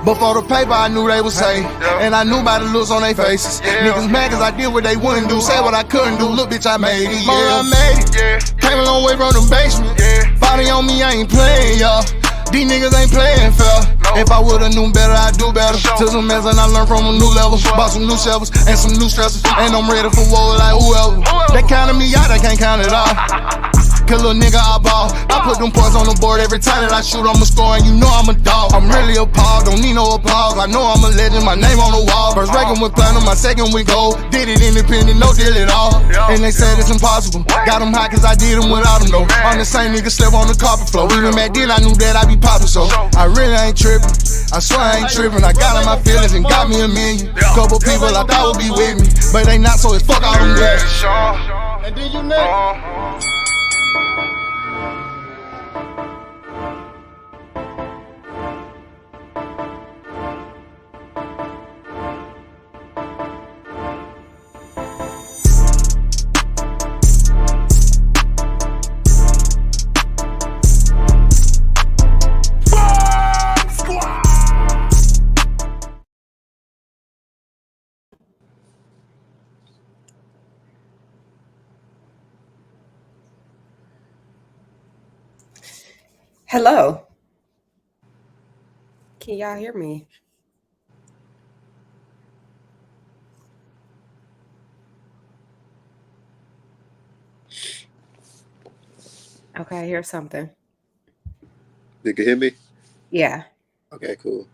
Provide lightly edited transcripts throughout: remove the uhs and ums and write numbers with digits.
Before the paper, I knew they would say, and I knew by the looks on their faces. Niggas mad cause I did what they wouldn't do, said what I couldn't do. Look, bitch, I made it. I made it. Came a long way from the basement. Body on me, I ain't playing, y'all. These niggas ain't playing fair. If I would've known better, I'd do better. Took some mess and I learned from a new level. Bought some new shovels and some new stressors. And I'm ready for war like whoever. They counted me out, I can't count it all. Kill a nigga, I ball. I put them points on the board every time that I shoot, I'ma score, and you know I'm a dog. I'm really appalled, don't need no applause. I know I'm a legend, my name on the wall. First record with platinum, my second with gold. Did it independent, no deal at all. And they said it's impossible. Got them high cause I did them without them though. I'm the same nigga slept on the carpet floor. Even back then I knew that I'd be poppin', so I really ain't trippin'. I swear I ain't trippin'. I got in my feelings and got me a million. Couple people I thought would be with me, but they not, so it's fuck all them niggas. And then you next. Hello. Can y'all hear me? Okay, I hear something. You can hear me? Yeah. Okay, cool.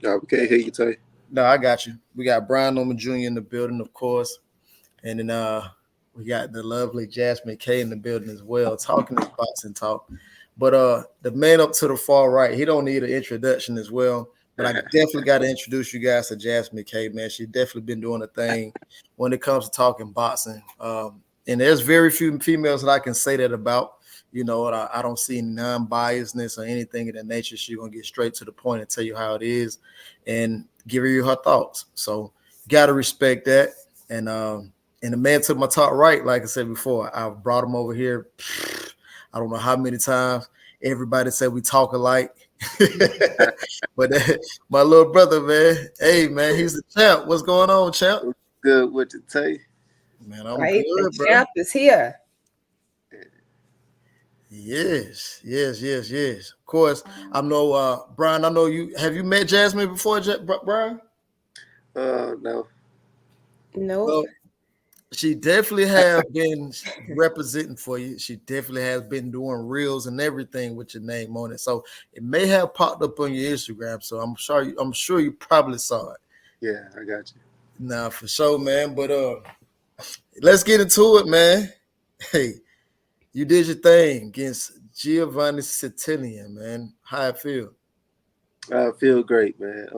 No, we can't hear you, Tay. No, I got you. We got Brian Norman Jr. in the building, of course. And then we got the lovely Jasmine K in the building as well, talking this boxing talk. But the man up to the far right, he don't need an introduction as well. But I definitely got to introduce you guys to Jasmine K, man. She's definitely been doing a thing when it comes to talking boxing. And there's very few females that I can say that about. You know, I don't see any non-biasness or anything of that nature. She's going to get straight to the point and tell you how it is and give you her thoughts. So got to respect that. And the man to my top right, like I said before, I brought him over here. I don't know how many times. Everybody said we talk alike. But my little brother, man. Hey, man, he's the champ. What's going on, champ? Good with you, Tay. Man, I'm good, the champ is here. Yes. Of course, I know, Brian. I know you. Have you met Jasmine before, Brian? No. Nope. Well, she definitely have been representing for you. She definitely has been doing reels and everything with your name on it. So it may have popped up on your Instagram. So I'm sure you probably saw it. Yeah, I got you. Nah, for sure, man. But let's get into it, man. Hey. You did your thing against Giovanni Cetinian, man. How it feel? I feel great, man.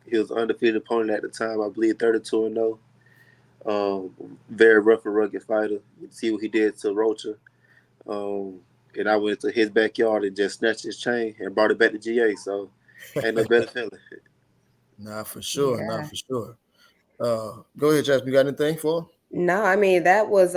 He was an undefeated opponent at the time. I believe 32-0. Very rough and rugged fighter. You see what he did to Rocha. And I went to his backyard and just snatched his chain and brought it back to GA. So ain't no better feeling. Nah, for sure. Yeah. Nah, for sure. Go ahead, Jasmine. You got anything for him? No, I mean, that was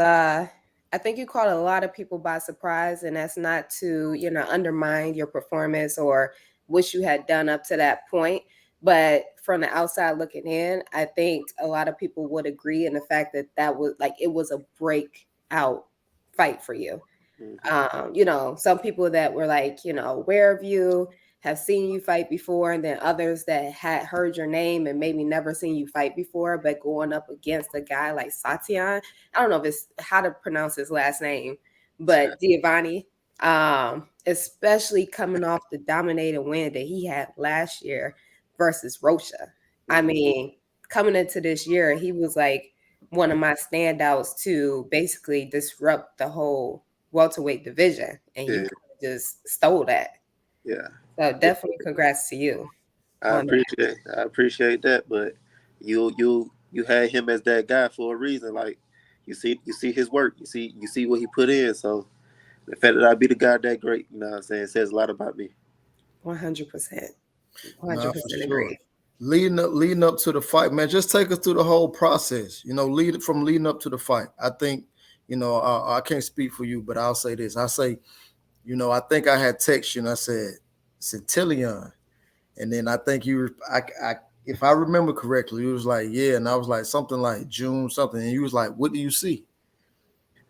I think you caught a lot of people by surprise, and that's not to, undermine your performance or what you had done up to that point. But from the outside looking in, I think a lot of people would agree in the fact that was it was a breakout fight for you. Mm-hmm. Some people that were aware of you, have seen you fight before, and then others that had heard your name and maybe never seen you fight before, but going up against a guy like Satian, I don't know if it's how to pronounce his last name, but Giovanni, especially coming off the dominating win that he had last year versus Rocha. I mean, coming into this year, he was like one of my standouts to basically disrupt the whole welterweight division, and you just stole that. Yeah. So definitely congrats to you. I appreciate that, but you had him as that guy for a reason. Like you see his work, you see what he put in. So the fact that I be the guy that great, you know what I'm saying, says a lot about me. 100%. 100% nah, agree. leading up to the fight, man. Just take us through the whole process. Leading up to the fight. I think, I can't speak for you, but I'll say this. I say, I think I had text you and I said Centillion, and then I think I if I remember correctly, you was like, yeah, and I was like something like June something, and you was like, what do you see?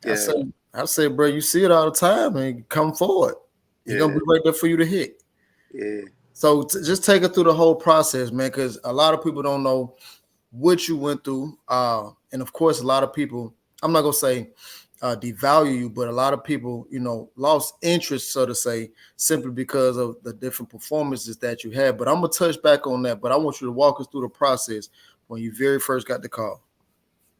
I Yeah, said, bro, you see it all the time, and come forward. He's gonna yeah, be right there for you to hit. yeah. So just take it through the whole process, man, because a lot of people don't know what you went through. And of course, a lot of people, I'm not gonna say devalue you, but a lot of people, lost interest, so to say, simply because of the different performances that you had. But I'm gonna touch back on that. But I want you to walk us through the process when you very first got the call.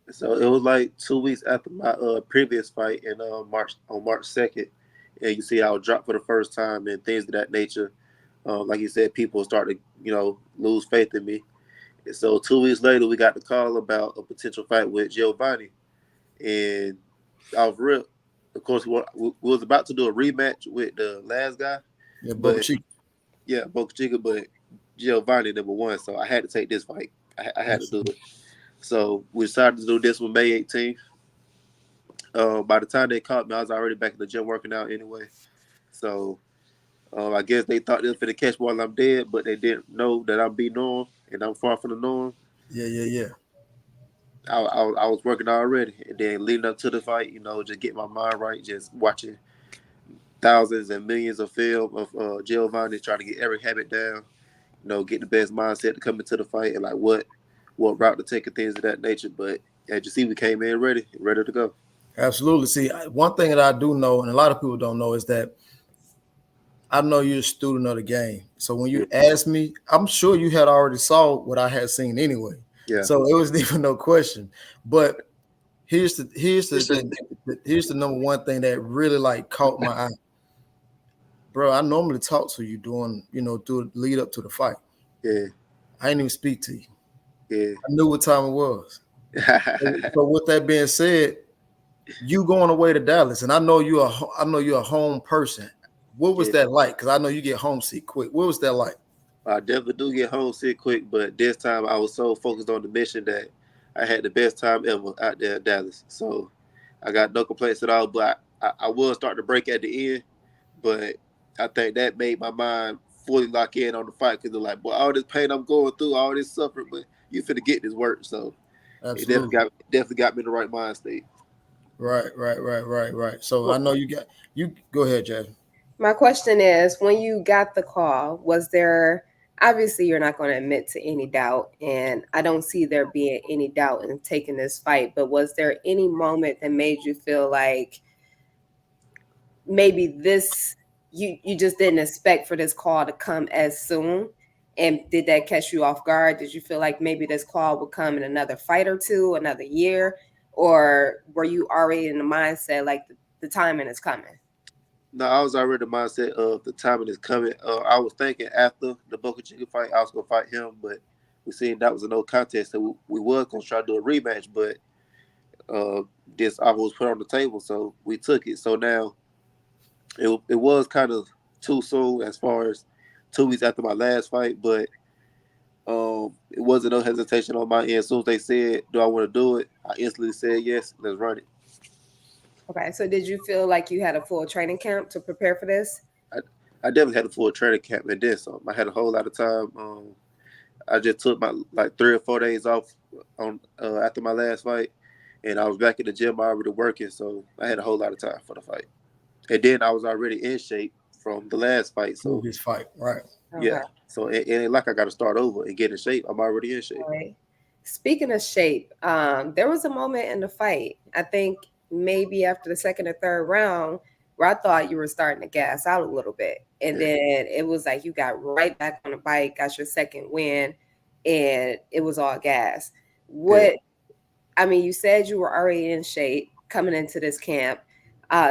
So it was like 2 weeks after my previous fight in March 2nd, and you see I was dropped for the first time and things of that nature. Like you said, people start to lose faith in me. And so 2 weeks later, we got the call about a potential fight with Giovanni, and off rip, of course, we was about to do a rematch with the last guy, Yeah, Boca but Chica. yeah, Boca Chica, but Giovanni #1, so I had to take this fight. I had to do it. So we decided to do this one May 18th. By the time they caught me, I was already back in the gym working out anyway. So I guess they thought they were finna catch me while I'm dead, but they didn't know that I'm be norm and I'm far from the norm. Yeah, yeah, yeah. I was working already, and then leading up to the fight, just get my mind right, just watching thousands and millions of film of Giovanni, trying to get every habit down, get the best mindset to come into the fight and like what route to take and things of that nature. But as you see, we came in ready to go. Absolutely. See, one thing that I do know, and a lot of people don't know, is that I know you're a student of the game. So when Yeah, you asked me, I'm sure you had already saw what I had seen anyway. yeah, So it was even no question. But here's the number one thing that really like caught my eye, bro. I normally talk to you during through lead up to the fight. yeah, I didn't even speak to you. yeah. I knew what time it was. So with that being said, you going away to Dallas, and I know you're a home person. What was Yeah. that like? Because I know you get homesick quick. What was that like? I definitely do get homesick quick, but this time I was so focused on the mission that I had the best time ever out there in Dallas. So I got no complaints at all. But I will start to break at the end, but I think that made my mind fully lock in on the fight because they're like, boy, all this pain I'm going through, all this suffering, but you finna get this work. So it Absolutely. definitely got me in the right mind state. Right. So I Well, know you go ahead, Jasmine. my question is, when you got the call, was there, obviously you're not going to admit to any doubt, and I don't see there being any doubt in taking this fight, but was there any moment that made you feel like maybe this, you just didn't expect for this call to come as soon? And did that catch you off guard? Did you feel like maybe this call would come in another fight or two, another year? Or were you already in the mindset like the timing is coming? No, I was already in the mindset of the timing is coming. I was thinking after the Boca Chica fight, I was gonna fight him, but we seen that was a no contest, so we was gonna try to do a rematch, but uh, this offer was put on the table, so we took it. So now it was kind of too soon as far as 2 weeks after my last fight, but it wasn't no hesitation on my end. As soon as they said, "Do I want to do it?" I instantly said yes. Let's run it. Okay, so did you feel like you had a full training camp to prepare for this? I, I definitely had a full training camp and then some. I had a whole lot of time. I just took my like 3 or 4 days off on after my last fight, and I was back in the gym already working, so I had a whole lot of time for the fight. And then I was already in shape from the last fight, so Previous fight, right? yeah. Okay. So it ain't like I got to start over and get in shape. I'm already in shape. All right. Speaking of shape, there was a moment in the fight, I think maybe after the second or third round, where I thought you were starting to gas out a little bit. And Yeah, then it was like you got right back on the bike, got your second win, and it was all gas. yeah. What, I mean, you said you were already in shape coming into this camp.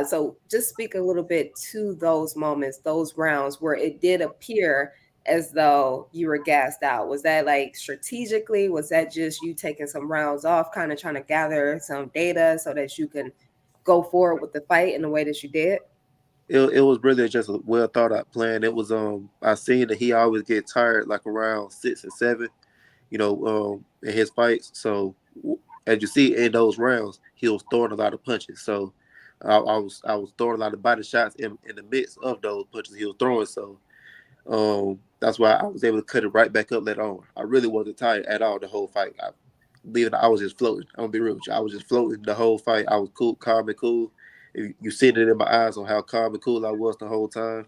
So just speak a little bit to those moments, those rounds where it did appear as though you were gassed out. Was that like strategically? Was that just you taking some rounds off, kind of trying to gather some data so that you can go forward with the fight in the way that you did? It was really just a well thought out plan. It was I seen that he always get tired like around 6 and 7. in his fights. So as you see in those rounds, he was throwing a lot of punches. So I was throwing a lot of body shots in the midst of those punches he was throwing. So that's why I was able to cut it right back up later on. I really wasn't tired at all the whole fight. I was just floating. I'm gonna be real with you. I was just floating the whole fight. I was cool, calm and cool. You seen it in my eyes on how calm and cool I was the whole time.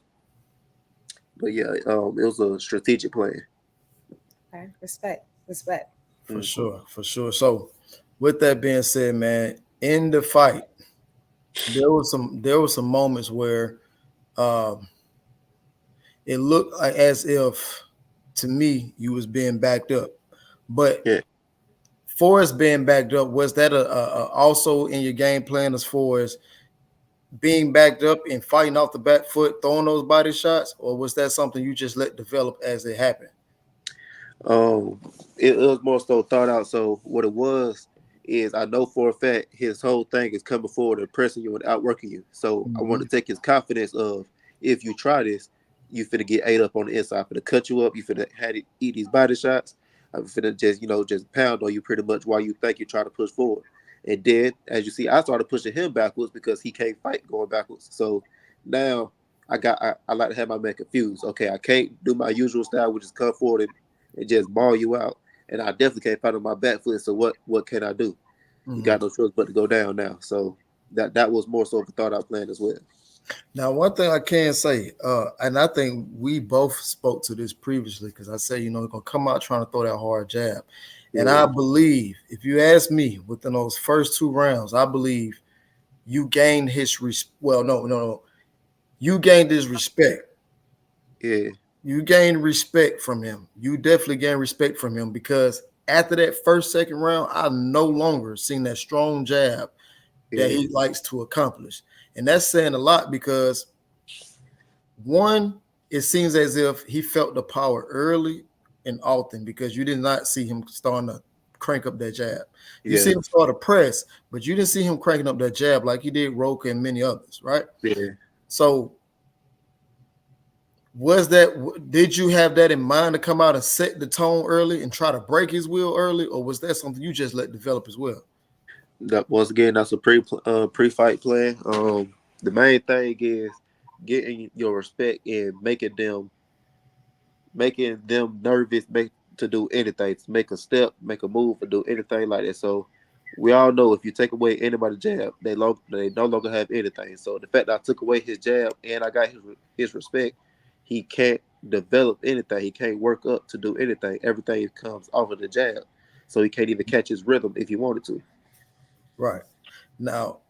But yeah, it was a strategic plan. Okay, respect. For Mm. sure, for sure. So, with that being said, man, in the fight, there was some moments where um, it looked like as if, to me, you was being backed up. But Yeah. for us being backed up, was that also in your game plan as far as being backed up and fighting off the back foot, throwing those body shots, or was that something you just let develop as it happened? Um, it was more so thought out. So what it was is I know for a fact his whole thing is coming forward and pressing you and outworking you. So I want Mhm. to take his confidence of if you try this, you finna get ate up on the inside, finna cut you up, you finna have to eat these body shots. I'm finna just pound on you pretty much while you think you're trying to push forward. And then, as you see, I started pushing him backwards because he can't fight going backwards. So now I like to have my man confused. Okay, I can't do my usual style, which is come forward and just ball you out. And I definitely can't fight on my back foot. So what can I do? You Mhm. got no choice but to go down now. So that was more so of a thought out plan as well. Now, one thing I can say, and I think we both spoke to this previously, because I say, it's gonna come out trying to throw that hard jab. And Yeah, I believe, if you ask me, within those first two rounds, I believe you gained his well, no. You gained his respect. yeah, You gained respect from him. You definitely gained respect from him because after that second round, I no longer seen that strong jab that yeah, he likes to accomplish. And that's saying a lot because one, it seems as if he felt the power early and often because you did not see him starting to crank up that jab. You see yeah, him start to press, but you didn't see him cranking up that jab like he did Roka and many others, right? yeah. So did you have that in mind to come out and set the tone early and try to break his will early, or was that something you just let develop as well? That once again, that's a pre fight plan. The main thing is getting your respect and making them nervous, make to do anything, to make a step, make a move, or do anything like that. So we all know if you take away anybody's jab, they no longer have anything. So the fact that I took away his jab and I got his respect, he can't develop anything. He can't work up to do anything. Everything comes off of the jab. So he can't even catch his rhythm if he wanted to. Right. Now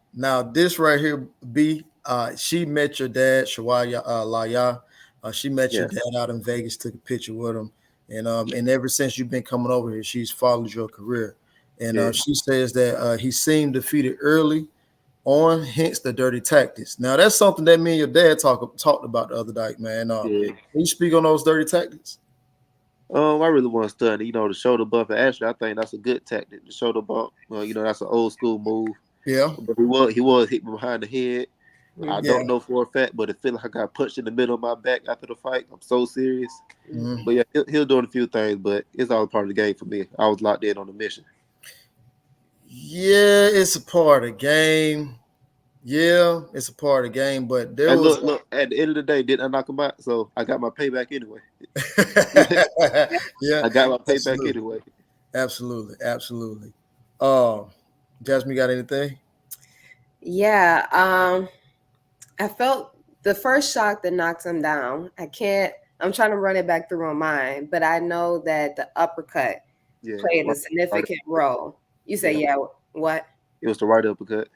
this right here, B, she met your dad, Shawaya Laya. She met your Yeah, dad out in Vegas, took a picture with him. And ever since you've been coming over here, she's followed your career. And yeah, she says that he seemed defeated early on, hence the dirty tactics. Now that's something that me and your dad talked about the other night, man. yeah. Can you speak on those dirty tactics? I really want to study, the shoulder bump. And actually, I think that's a good tactic. The shoulder bump, that's an old school move. Yeah. But he was hit me behind the head. I Mhm. Yeah. don't know for a fact, but it feel like I got punched in the middle of my back after the fight. I'm so serious. Mhm. But yeah, he'll doing a few things, but it's all part of the game for me. I was locked in on the mission. Yeah, it's a part of the game. Yeah, it's a part of the game, but there And was look. At the end of the day, didn't I knock him out? So I got my payback anyway. yeah, I got my payback absolutely, anyway. absolutely. Um, Jasmine, got anything? Yeah, I felt the first shock that knocked him down. I'm trying to run it back through my mind, but I know that the uppercut Yeah, played a right, significant role. You say, yeah. yeah, what? It was the right uppercut.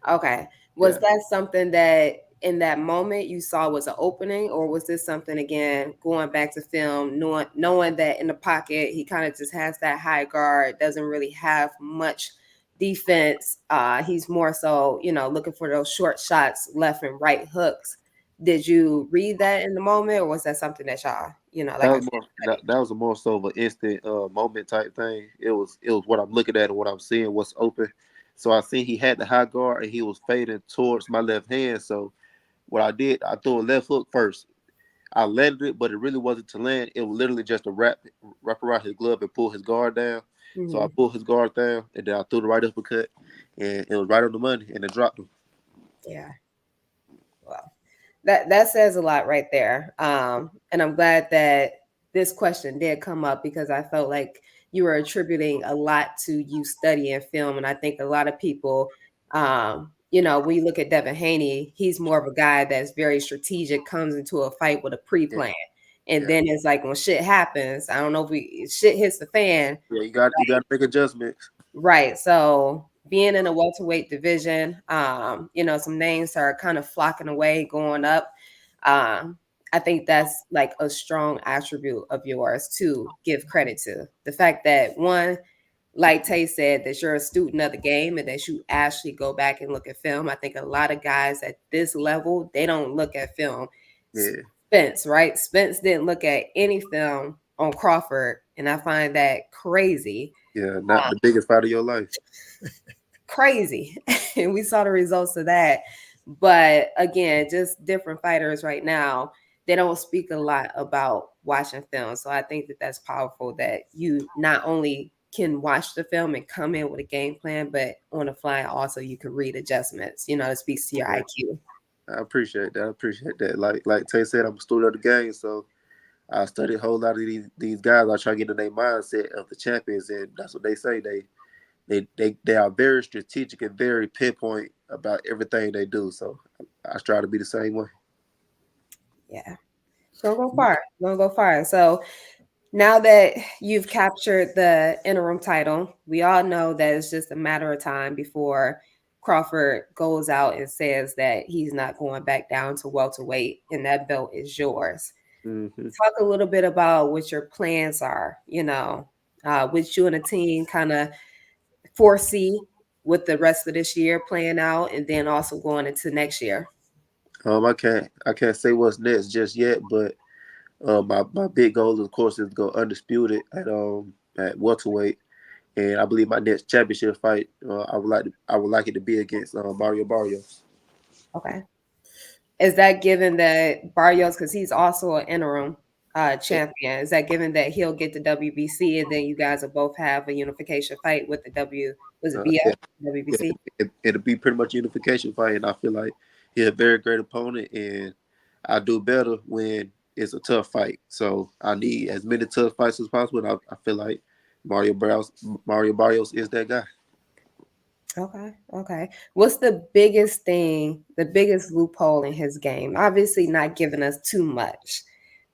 Okay. Was Yeah. that something that in that moment you saw was an opening, or was this something again going back to film, knowing that in the pocket he kind of just has that high guard, doesn't really have much defense. He's more so, looking for those short shots, left and right hooks. Did you read that in the moment, or was that something that y'all, That like I was said, more studied? that was a more so of an instant moment type thing. It was what I'm looking at and what I'm seeing, what's open. So I seen he had the high guard and he was fading towards my left hand. So what I did, I threw a left hook first. I landed it, but it really wasn't to land. It was literally just to wrap around his glove and pull his guard down. So I pulled his guard down, and then I threw the right uppercut, and it was right on the money, and it dropped him. Yeah. Well, that says a lot right there. And I'm glad that this question did come up because I felt like you were attributing a lot to you studying film. And I think a lot of people, you know, when you look at Devin Haney, he's more of a guy that's very strategic, comes into a fight with a pre-plan. And then it's like when shit happens, I don't know if shit hits the fan. Yeah, you got to make adjustments. Right. So being in a welterweight division, you know, some names are kind of flocking away, going up. I think that's like a strong attribute of yours to give credit to. The fact that one, like Tay said, that you're a student of the game and that you actually go back and look at film. I think a lot of guys at this level, they don't look at film. Yeah. Spence, right? Spence didn't look at any film on Crawford, and I find that crazy. Yeah, not the biggest fight of your life. Crazy. And we saw the results of that. But again, just different fighters right now, they don't speak a lot about watching film. So I think that that's powerful that you not only can watch the film and come in with a game plan, but on the fly also you can read adjustments, you know, it speaks to your IQ. I appreciate that. Like Tay said, I'm a student of the game, so I study a whole lot of these guys. I try to get in their mindset of the champions, and that's what they say. They are very strategic and very pinpoint about everything they do. So I try to be the same way. Yeah. Gonna go far. So now that you've captured the interim title, we all know that it's just a matter of time before Crawford goes out and says that he's not going back down to welterweight and that belt is yours. Talk a little bit about what your plans are, you know, which you and the team kind of foresee with the rest of this year playing out and then also going into next year. I can't say what's next just yet, but my big goal, of course, is to go undisputed at welterweight, and I believe my next championship fight, I would like it to be against Mario Barrios. Okay, is that given that Barrios, because he's also an interim champion, is that given that he'll get the WBC and then you guys will both have a unification fight with the WBO? WBC? It'll be pretty much a unification fight, and I feel like he's a very great opponent, and I do better when it's a tough fight. So I need as many tough fights as possible. I feel like Mario Barrios is that guy. Okay. What's the biggest thing, the biggest loophole in his game? Obviously not giving us too much,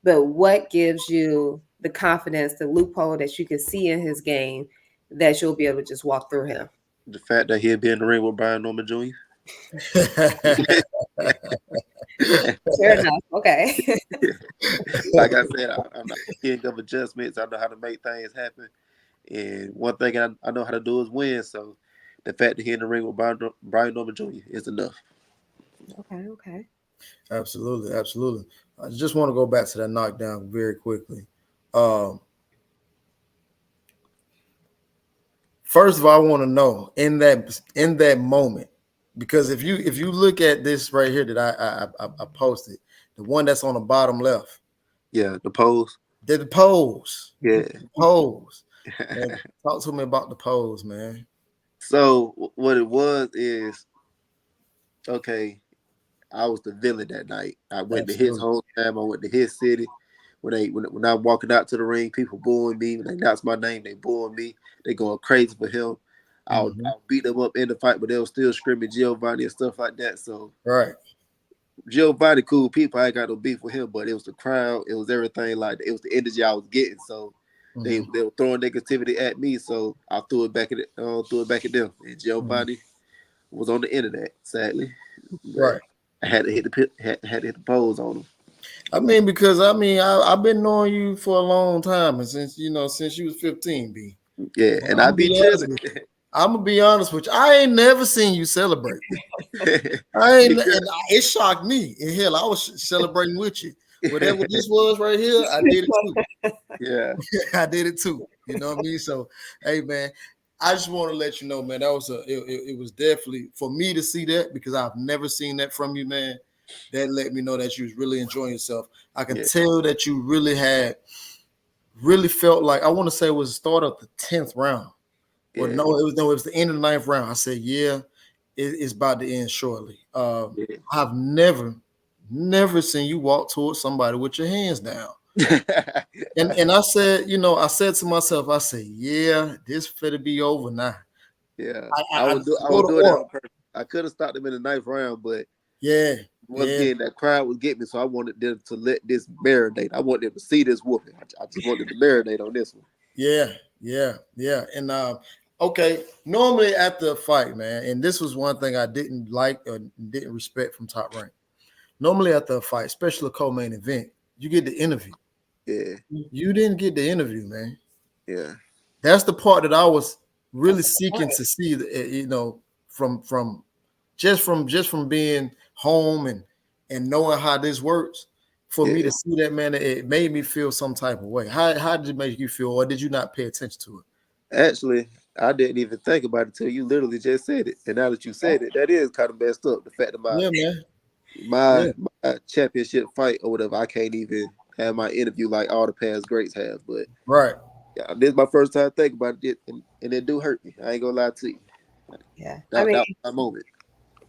but what gives you the confidence, the loophole that you can see in his game that you'll be able to just walk through him? The fact that he'll be in the ring with Brian Norman Jr. Fair enough. Okay. Like I said, I'm not king of adjustments. I know how to make things happen. And one thing I know how to do is win. So the fact that he's in the ring with Brian Norman Jr. is enough. Okay. Absolutely. I just want to go back to that knockdown very quickly. First of all, I want to know in that moment, because if you look at this right here that I posted, the one that's on the bottom left. Yeah, the pose. The pose. Yeah. The pose. Man, talk to me about the pose, man. So what it was is, okay, I was the villain that night. I went to his hometown. I went to his city. When I'm walking out to the ring, people booing me. When they announce my name, they booing me. They going crazy for him. I'll beat them up in the fight, but they were still screaming Giovanni and stuff like that. So right, Giovanni, cool people. I ain't got no beef with him, but it was the crowd. It was everything like that. It was the energy I was getting. So they were throwing negativity at me. So I threw it back at them. And Giovanni was on the end of that, sadly. Right. I had to hit the pose on him. I mean, because I've been knowing you for a long time, and since you was 15, B. Yeah, and I be chilling. I'm gonna be honest with you. I ain't never seen you celebrate. It shocked me. And hell, I was celebrating with you. Whatever this was right here, I did it too. Yeah, I did it too. You know what I mean? So, hey, man, I just want to let you know, man, that was it was definitely for me to see that because I've never seen that from you, man. that let me know that you was really enjoying yourself. I can Yeah. tell that you really felt like, I want to say it was the start of the 10th round. Well, Yeah. no, it was the end of the 9th round. I said, yeah, it's about to end shortly. Yeah. I've never seen you walk towards somebody with your hands down. And I said, I said to myself, I said, yeah, this finna be over now. Yeah. I I would go to do that order. on purpose. I could have stopped him in the 9th round, but Yeah, once yeah, again, that crowd would get me, so I wanted them to let this marinate. I want them to see this whooping. I just wanted to marinate on this one. yeah. And okay, normally after a fight, man, and this was one thing I didn't like or didn't respect from Top Rank. Normally after a fight, especially a co-main event, you get the interview. Yeah. You didn't get the interview, man. Yeah. That's the part that I was really That's the seeking point. to see. From just from being home and knowing how this works, for me Yeah. to see that, man, it made me feel some type of way. How did it make you feel, or did you not pay attention to it? Actually, I didn't even think about it till you literally just said it. And now that you said it, that is kind of messed up. The fact that Yeah, man. my Yeah, my championship fight or whatever, I can't even have my interview like all the past greats have. But right. yeah, this is my first time thinking about it, and it do hurt me. I ain't gonna lie to you. Yeah. I That mean, was my moment.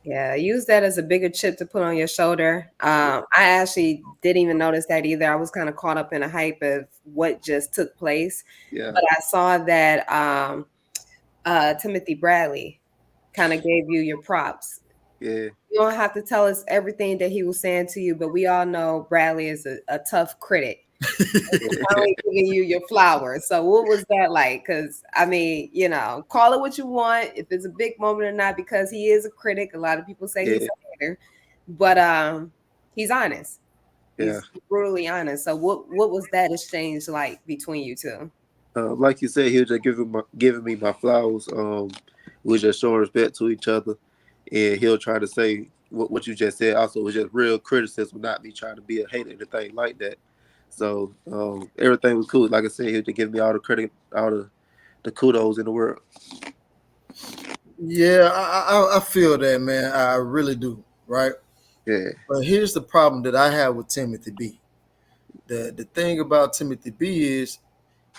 yeah, use that as a bigger chip to put on your shoulder. I actually didn't even notice that either. I was kind of caught up in a hype of what just took place. Yeah. But I saw that Timothy Bradley kind of gave you your props. Yeah. You don't have to tell us everything that he was saying to you, but we all know Bradley is a tough critic. Finally giving you your flowers. So what was that like? Because I mean, call it what you want, if it's a big moment or not, because he is a critic. A lot of people say he's Yeah. a hater, but he's honest. Yeah. He's brutally honest. So what was that exchange like between you two? Like you said, he was just giving me my flowers. We was just showing respect to each other, and he'll try to say what you just said. Also, it was just real criticism, not me trying to be a hater or anything like that. So everything was cool. Like I said, he was just giving me all the credit, all the kudos in the world. Yeah, I feel that, man. I really do. Right. Yeah. But here's the problem that I have with Timothy B. The thing about Timothy B is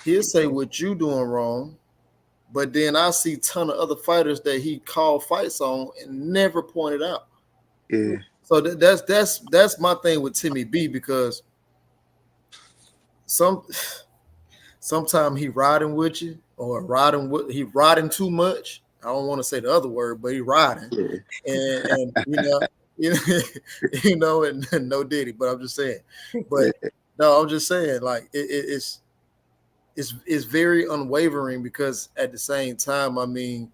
he'll say what you doing wrong, but then I see a ton of other fighters that he called fights on and never pointed out. Yeah. So that's my thing with Timmy B, because sometimes he riding with you, or he riding too much. I don't want to say the other word, but he riding, Yeah. and and no Diddy. But I'm just saying. But no, I'm just saying, like it's very unwavering, because at the same time, I mean,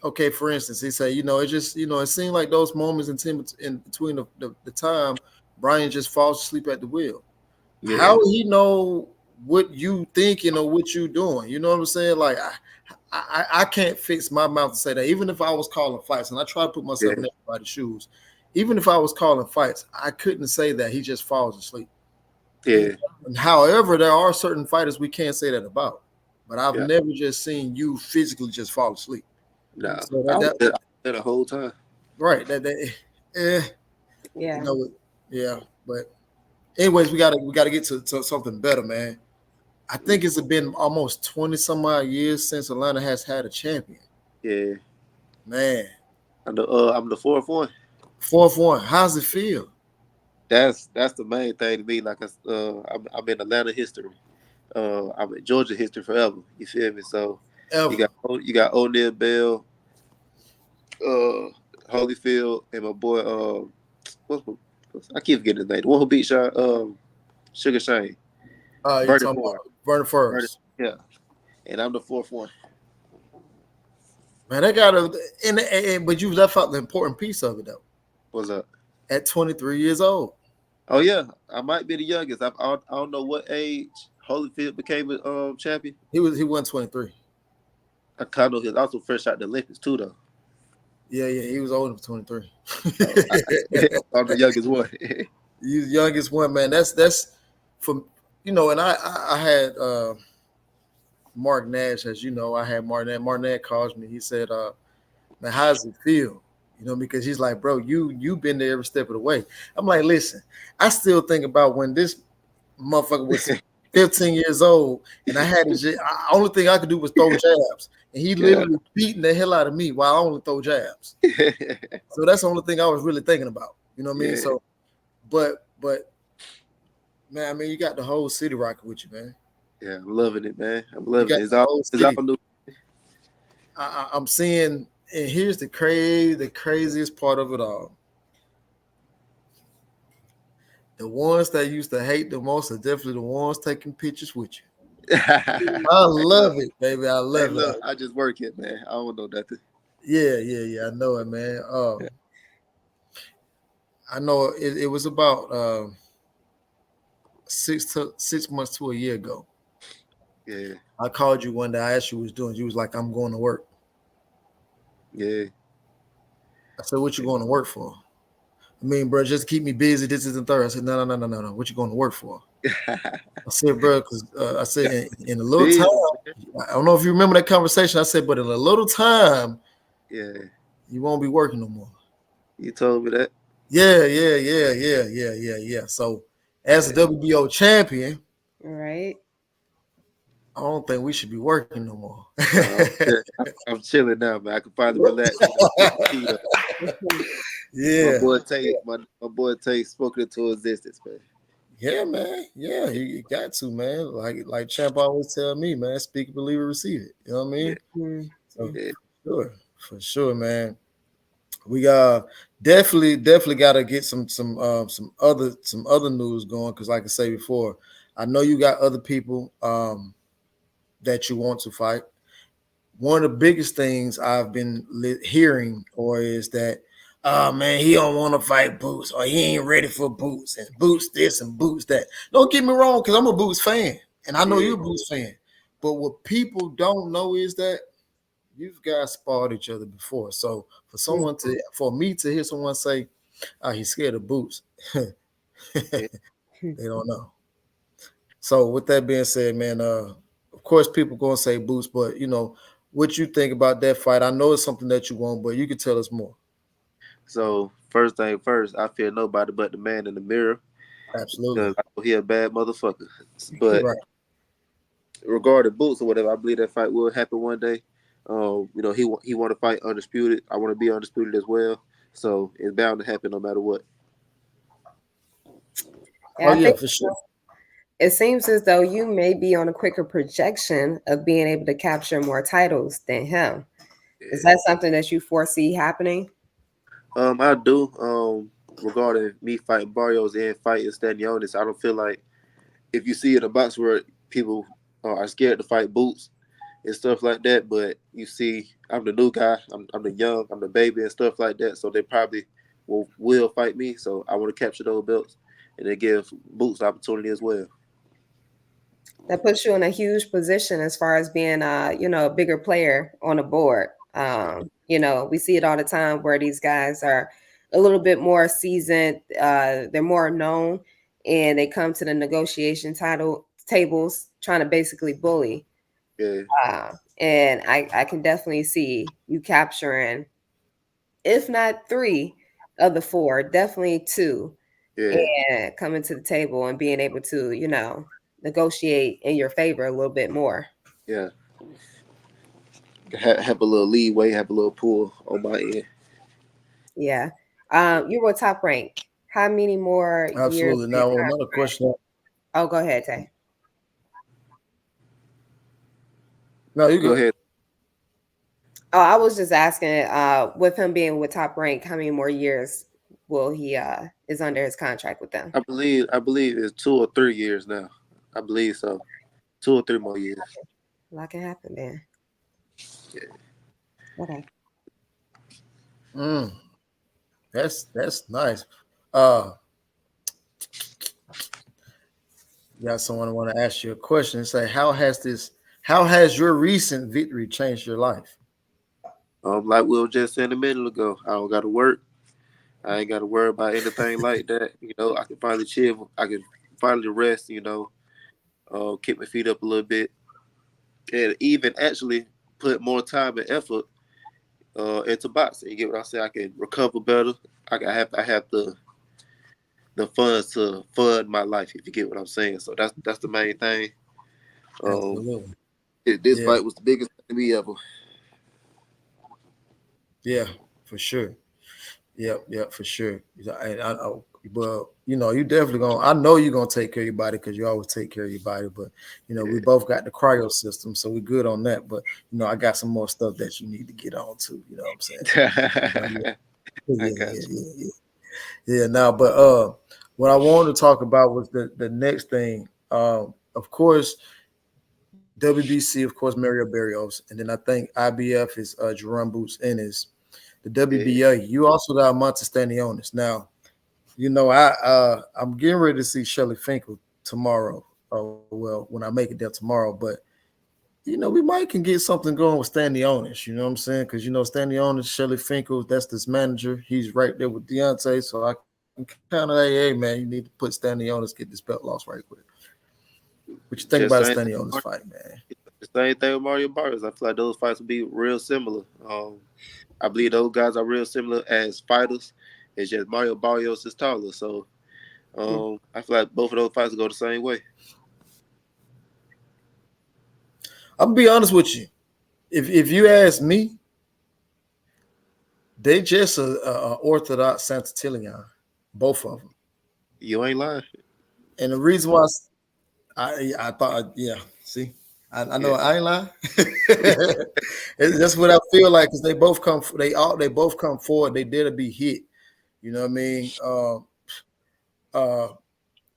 okay, for instance, he say, it just, it seemed like those moments in between the time, Brian just falls asleep at the wheel. Yeah. How would he know what you thinking or what you doing? You know what I'm saying? Like, I can't fix my mouth to say that. Even if I was calling fights, and I try to put myself in everybody's shoes, even if I was calling fights, I couldn't say that he just falls asleep. Yeah. However, there are certain fighters we can't say that about. But I've Yeah. never just seen you physically just fall asleep. No. So I was there the whole time. right. Yeah. Yeah. But anyways, we gotta get to something better, man. I think it's been almost 20 some odd years since Atlanta has had a champion. Yeah. Man. I'm the fourth one. Fourth one. How's it feel? That's the main thing to me. Like I'm in Atlanta history. I'm in Georgia history forever. You feel me? So Ever. you got O'Neal Bell, Holyfield, and my boy I keep forgetting his name. The one who beat Sugar Shane. You're talking about Vernon Forrest. Yeah. And I'm the fourth one. Man, that gotta but you left out the important piece of it though. What's up? At 23 years old. Oh yeah, I might be the youngest. I don't know what age Holyfield became a champion. He won 23. I kind of know he's also fresh out the Olympics too, though. Yeah, he was older than 23. I'm the youngest one. He's the youngest one, man. That's from and I had Mark Nash, as you know, I had Mark Nash calls me. He said, man, how does it feel You know, because he's like, bro, you been there every step of the way. I'm like, listen, I still think about when this motherfucker was 15 years old, and I had to only thing I could do was throw jabs, and he literally beating the hell out of me while I only throw jabs. So that's the only thing I was really thinking about. You know what I mean? So, but man, I mean, you got the whole city rocking with you, man. Yeah, I'm loving it, man. I'm loving it. It's all new. I'm seeing, and here's the craziest part of it all. The ones that used to hate the most are definitely the ones taking pictures with you. I love it, baby. I love it. Look, I just work it, man. I don't know nothing. Yeah. I know it, man. I know it was about 6 months to a year ago. Yeah. I called you one day. I asked you what you was doing. You was like, I'm going to work. Yeah. I said, what you going to work for? I mean, bro, just keep me busy. This is the third. I said, no. What you going to work for? I said, bro, because I said, in a little time, I don't know if you remember that conversation. I said, but in a little time, you won't be working no more. You told me that. Yeah. So, as a WBO champion, right? I don't think we should be working no more. I'm chilling now, man. I can finally relax. Yeah. My boy Tate spoke into existence, man. Yeah, man. Yeah, you got to, man. Like Champ always tell me, man, speak, believe it, receive it. You know what I mean? Mm-hmm. So, for sure, man. We definitely got to get some other news going, because like I say before, I know you got other people that you want to fight. One of the biggest things I've been hearing is that, oh man, he don't want to fight Boots, or he ain't ready for Boots, and Boots this and Boots that. Don't get me wrong, because I'm a Boots fan, and I know you're a Boots fan. But what people don't know is that you guys sparred each other before. So for me to hear someone say, "Oh, he's scared of Boots," they don't know. So with that being said, man, of course people gonna say Boots, but you know what you think about that fight. I know it's something that you want, but you can tell us more. So first thing first, I fear nobody but the man in the mirror. Absolutely. Because I know he a bad motherfucker. But regarding Boots or whatever, I believe that fight will happen one day. You know, he want to fight undisputed. I want to be undisputed as well. So it's bound to happen no matter what. Yeah, for sure. It seems as though you may be on a quicker projection of being able to capture more titles than him. Is that something that you foresee happening? I do. Regarding me fighting Barrios and fighting Stanionis, I don't feel like if you see in a box where people are scared to fight Boots and stuff like that, but you see I'm the new guy, I'm the young, I'm the baby and stuff like that, so they probably will fight me. So I want to capture those belts and then give Boots the opportunity as well. That puts you in a huge position as far as being a bigger player on the board. We see it all the time where these guys are a little bit more seasoned, they're more known, and they come to the negotiation tables trying to basically bully. And I can definitely see you capturing, if not 3 of the 4, definitely 2, and coming to the table and being able to, negotiate in your favor a little bit more. Yeah. Have a little leeway, have a little pull on my end. Yeah. You were Top Rank. How many more years? Absolutely. Now another question. Oh, go ahead, Tay. No, you go ahead. Oh, I was just asking, with him being with Top Rank, how many more years will he is under his contract with them? I believe it's 2 or 3 years now. I believe so. 2 or 3 more years. A lot can happen, man. Yeah. Okay. That's nice. Got someone want to ask you a question and say, how has your recent victory changed your life? Like we were just saying a minute ago, I don't got to work. I ain't got to worry about anything like that. You know, I can finally chill. I can finally rest. You know, keep my feet up a little bit, and even actually put more time and effort into boxing. You get what I'm saying? I can recover better. I have the funds to fund my life. If you get what I'm saying, so that's the main thing. Um, Absolutely. this Yeah. fight was the biggest thing to me ever. Yeah, for sure. Yep, for sure. Well, you definitely gonna. I know you're gonna take care of your body because you always take care of your body. But we both got the cryo system, so we're good on that. But I got some more stuff that you need to get on to. You know what I'm saying? Yeah, I yeah, got yeah, you. yeah, yeah. Yeah. Now, but what I wanted to talk about was the next thing. Of course, WBC, of course, Mario Barrios, and then I think IBF is Jerome Boots Ennis. The Yeah. WBA, you also got Monte Stanionis. Now, I'm getting ready to see Shelly Finkel tomorrow. Well, when I make it there tomorrow, but we might can get something going with Stanionis. You know what I'm saying? Because Stanionis, Shelly Finkel, that's this manager. He's right there with Deontay, so I can kind of, hey man, you need to put Stanionis, get this belt lost right quick. What you think about Just same Stanionis thing. fight, man? The same thing with Mario Barrios. I feel like those fights will be real similar. I believe those guys are real similar as fighters. It's just Mario Barrios is taller, so I feel like both of those fights will go the same way. I'm gonna be honest with you. If you ask me, they just a orthodox Santillan, both of them. You ain't lying. And the reason why I thought, yeah, see, I know Yeah. I ain't lying. That's what I feel like because they both come forward. They did to be hit. You know what I mean? Uh,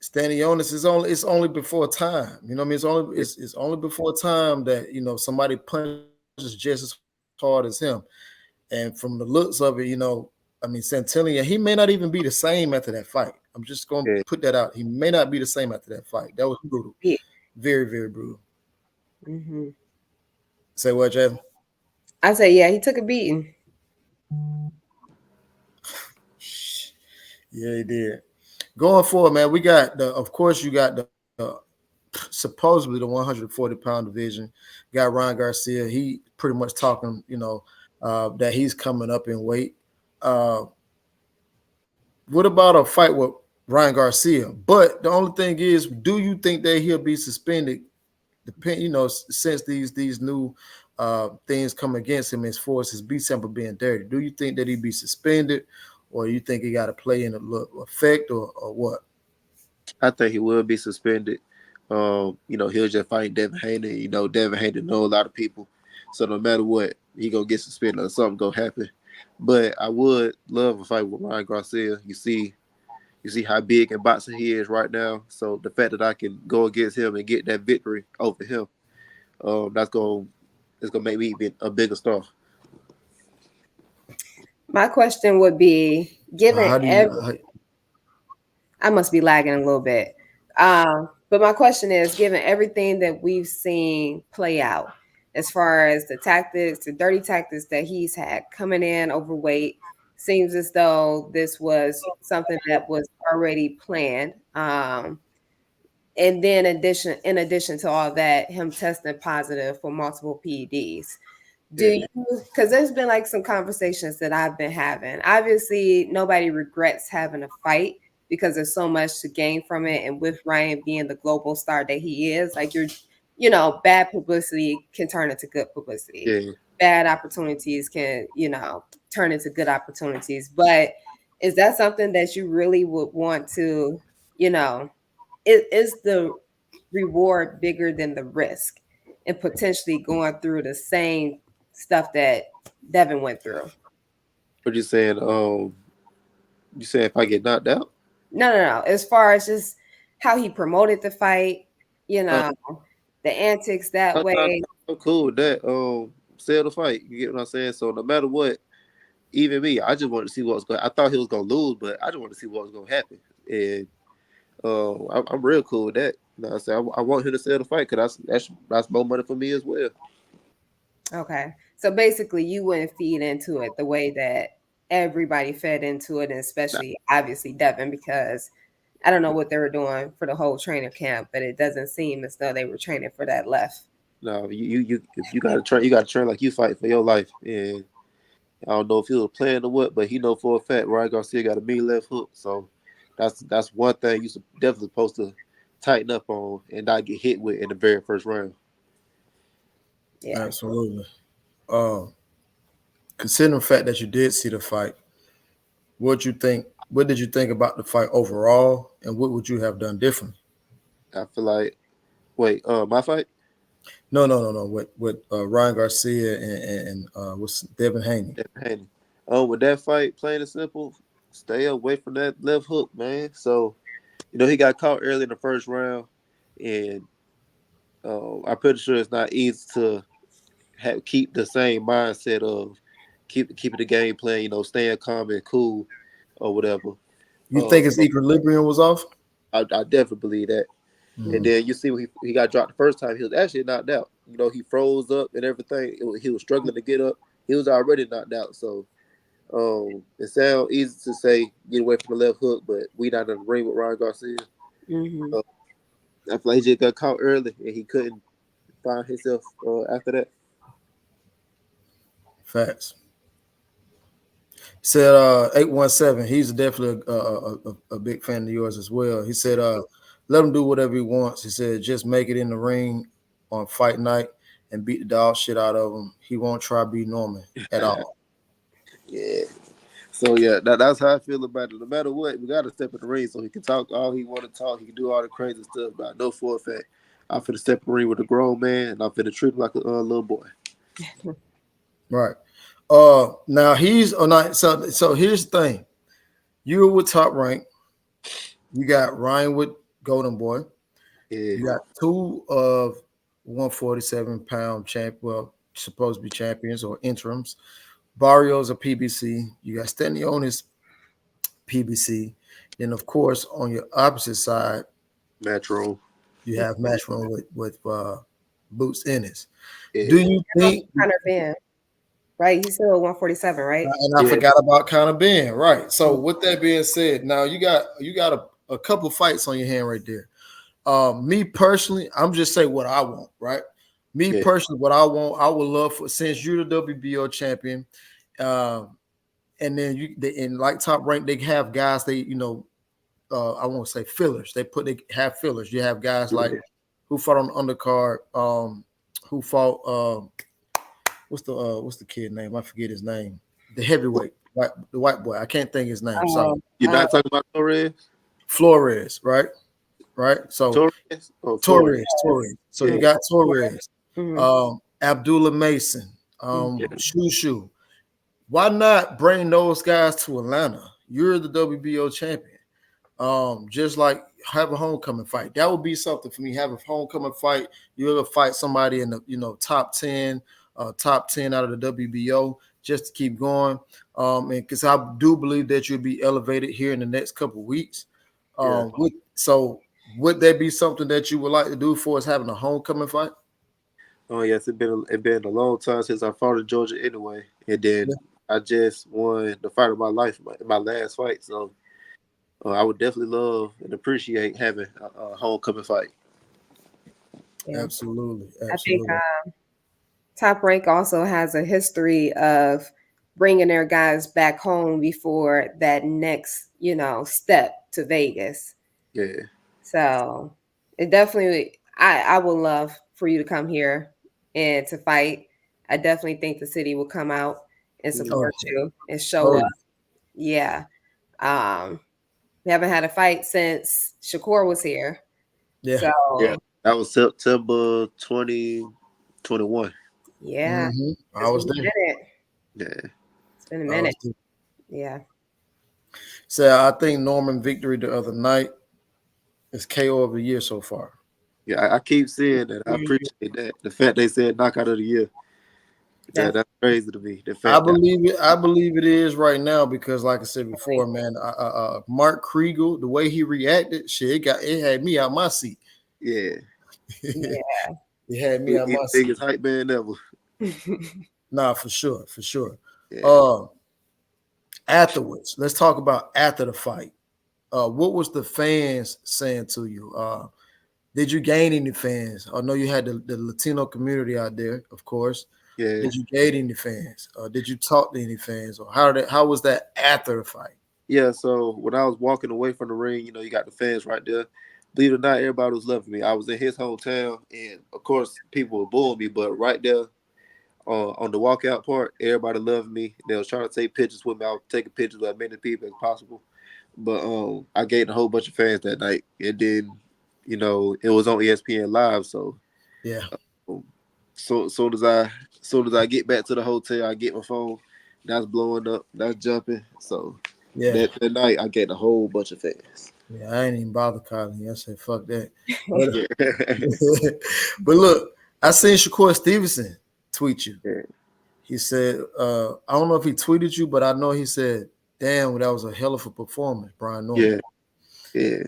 Stanionis is only it's only before time. You know what I mean? It's only before time that somebody punches just as hard as him. And from the looks of it, I mean, Santillan, he may not even be the same after that fight. I'm just going to Yeah. put that out. He may not be the same after that fight. That was brutal. Yeah. Very, very brutal. Hmm. Say what, Jalen? I say, yeah, he took a beating. Yeah, he did. Going forward, man, we got of course, you got the supposedly the 140-pound division. Got Ryan Garcia. He pretty much talking, that he's coming up in weight. Uh, what about a fight with Ryan Garcia? But the only thing is, do you think that he'll be suspended? Since these new things come against him as far as his B sample being dirty, do you think that he'd be suspended, or you think he got to play in effect, or what? I think he will be suspended. He was just fighting Devin Haney. Devin Haney know a lot of people. So no matter what, he gonna get suspended or something gonna happen. But I would love a fight with Ryan Garcia. You see how big in boxing he is right now. So the fact that I can go against him and get that victory over him, that's gonna it's gonna make me even a bigger star. My question would be, given How do you? every, I must be lagging a little bit. But my question is, given everything that we've seen play out, as far as the tactics, the dirty tactics that he's had coming in overweight, seems as though this was something that was already planned. And then in addition to all that, him testing positive for multiple PEDs. Do Yeah, you, because there's been like some conversations that I've been having. Obviously, nobody regrets having a fight because there's so much to gain from it. And with Ryan being the global star that he is, like bad publicity can turn into good publicity. yeah. Bad opportunities can, turn into good opportunities. But is that something that you really would want to, you know, is the reward bigger than the risk and potentially going through the same stuff that Devin went through? What you saying? You saying if I get knocked out? No. As far as just how he promoted the fight, you Uh, know, the antics that way. I'm cool with that. Sell the fight. You get what I'm saying? So no matter what, even me, I just wanted to see what was going. I thought he was gonna lose, but I just wanted to see what was gonna happen. And I'm real cool with that. You know what I'm saying? I want him to sell the fight because that's more money for me as well. Okay. So basically you wouldn't feed into it the way that everybody fed into it, and Nah, especially obviously Devin, because I don't know what they were doing for the whole trainer camp, but it doesn't seem as though they were training for that left. no, you if you gotta train like you fight for your life, and I don't know if he was playing or what, but he know for a fact Ryan Garcia got a mean left hook. So that's one thing you definitely supposed to tighten up on and not get hit with in the very first round. Yeah. Absolutely. Considering the fact that you did see the fight, what you think? What did you think about the fight overall, and what would you have done differently? I feel like, my fight? No. With Ryan Garcia and what's Devin Haney? Devin Haney. With that fight, plain and simple, stay away from that left hook, man. So, he got caught early in the first round, and I'm pretty sure it's not easy to keep the same mindset of keeping the game plan, staying calm and cool or whatever. You think his So equilibrium was off? I definitely believe that. And Mm-hmm. then you see when he got dropped the first time, he was actually knocked out. He froze up and everything. He was struggling to get up. He was already knocked out. So it sounds easy to say get away from the left hook, but we not in the ring with Ryan Garcia. Mm-hmm. I feel like he just got caught early and he couldn't find himself after that. Facts. Said 817. He's definitely a big fan of yours as well. He said, let him do whatever he wants. He said, just make it in the ring on fight night and beat the dog shit out of him. He won't try to be Norman at all. Yeah. So yeah, that's how I feel about it. No matter what, we gotta step in the ring so he can talk all he want to talk. He can do all the crazy stuff. But I know for a fact, I'm finna step in the ring with a grown man, and I'm finna treat him like a little boy. Right. Now he's not. So here's the thing. You're with Top Rank. You got Ryan with Golden Boy. Yeah. You got two of 147-pound champ. Well, supposed to be champions or interims. Barrios a PBC. You got Stanionis PBC. Then of course on your opposite side, Metro. you have Matchroom with Boots Ennis. Yeah. Do you think? Connor Ben, right? He's still at 147, right? And I forgot about Conor Ben. Right. So with that being said, now you got a couple fights on your hand right there. Me personally, I'm just saying what I want, right? Me personally, what I want, I would love for since you're the WBO champion, and then like Top Rank, they have guys they I won't say fillers. They have fillers. You have guys like who fought on the undercard, who fought what's the kid name? I forget his name. The heavyweight, the white boy. I can't think his name. So You're not talking about Torres? Flores, right? Right. So Torres? Oh, Torres. So you got Torres, Mm-hmm. Abdullah Mason, Shushu. Why not bring those guys to Atlanta? You're the WBO champion. Just like have a homecoming fight. That would be something for me. Have a homecoming fight. You're gonna fight somebody in the top 10 out of the WBO just to keep going. And because I do believe that you'll be elevated here in the next couple of weeks. So would that be something that you would like to do for us having a homecoming fight? Oh yes, it been a long time since I fought in Georgia anyway, and then I just won the fight of my life, my last fight. So I would definitely love and appreciate having a homecoming fight. Yeah. Absolutely. I think Top Rank also has a history of bringing their guys back home before that next, step to Vegas. Yeah. So it definitely, I would love for you to come here and to fight. I definitely think the city will come out and support you and show up. Yeah. We haven't had a fight since Shakur was here. Yeah. So that was September 2021. Yeah. Mm-hmm. I was there. Yeah. It's been a minute. Yeah. So I think Norman victory the other night is KO of the year so far. Yeah, I keep seeing that. I appreciate that. The fact they said knockout of the year. That's crazy to me. The fact I believe it is right now because, like I said before, man, Mark Kriegel, the way he reacted, it had me out my seat. Yeah. Yeah. It had me out my seat. Biggest hype man ever. Nah, for sure. Yeah. Afterwards, let's talk about after the fight. What was the fans saying to you? Did you gain any fans? I know you had the Latino community out there, of course. Yeah. Did you date any fans? Did you talk to any fans? Or how was that after the fight? Yeah, so when I was walking away from the ring, you got the fans right there. Believe it or not, everybody was loving me. I was in his hometown, and of course, people were booing me, but right there on the walkout part, everybody loved me. They was trying to take pictures with me. I was taking pictures with as many people as possible. But I gained a whole bunch of fans that night. And then, it was on ESPN Live, so Yeah. um, so soon as I get back to the hotel, I get my phone. That's blowing up. That's jumping. So Yeah. that night, I gained a whole bunch of fans. Yeah, I ain't even bother calling you. I said, fuck that. But, Yeah. but look, I seen Shakur Stevenson tweet you. Yeah. He said, I don't know if he tweeted you, but I know he said, damn, that was a hell of a performance, Brian Norman. Yeah.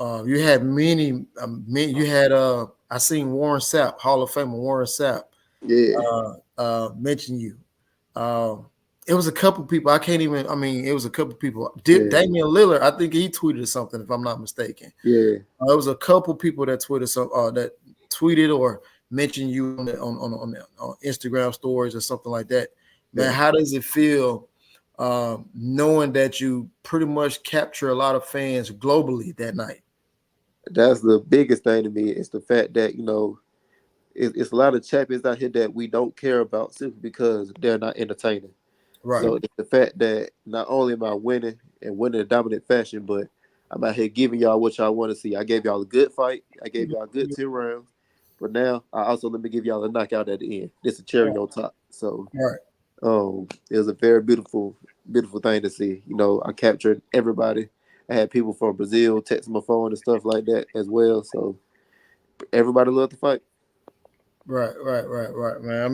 You had you had I seen Warren Sapp, Hall of Famer Warren Sapp, Yeah. mention you. It was a couple people. It was a couple people. Yeah. Damian Lillard, I think he tweeted something, if I'm not mistaken. Yeah. It was a couple people that tweeted or mentioned you on Instagram stories or something like that. Man, Yeah. how does it feel knowing that you pretty much capture a lot of fans globally that night? That's the biggest thing to me. It's the fact that, it's a lot of champions out here that we don't care about simply because they're not entertaining. Right. So it's the fact that not only am I winning and winning in dominant fashion, but I'm out here giving y'all what y'all want to see. I gave y'all a good fight. I gave y'all a good 10 rounds. But now I also let me give y'all a knockout at the end. This is a cherry on top. So Right. it was a very beautiful, beautiful thing to see. I captured everybody. I had people from Brazil texting my phone and stuff like that as well. So everybody loved the fight. Right, man. I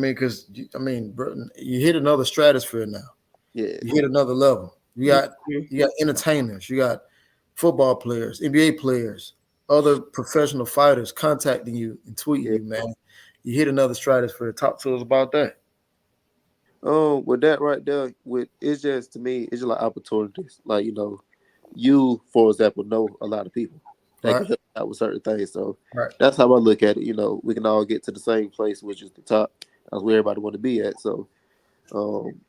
mean, you hit another stratosphere now. Yeah. You hit another level. You got entertainers, you got football players, NBA players, other professional fighters contacting you and tweeting you, man. You hit another stratosphere. Talk to us about that. With that right there, it's just to me, it's just like opportunities. Like, you, for example, know a lot of people that can help out with certain things. So that's how I look at it. We can all get to the same place, which is the top. That's where everybody want to be at. So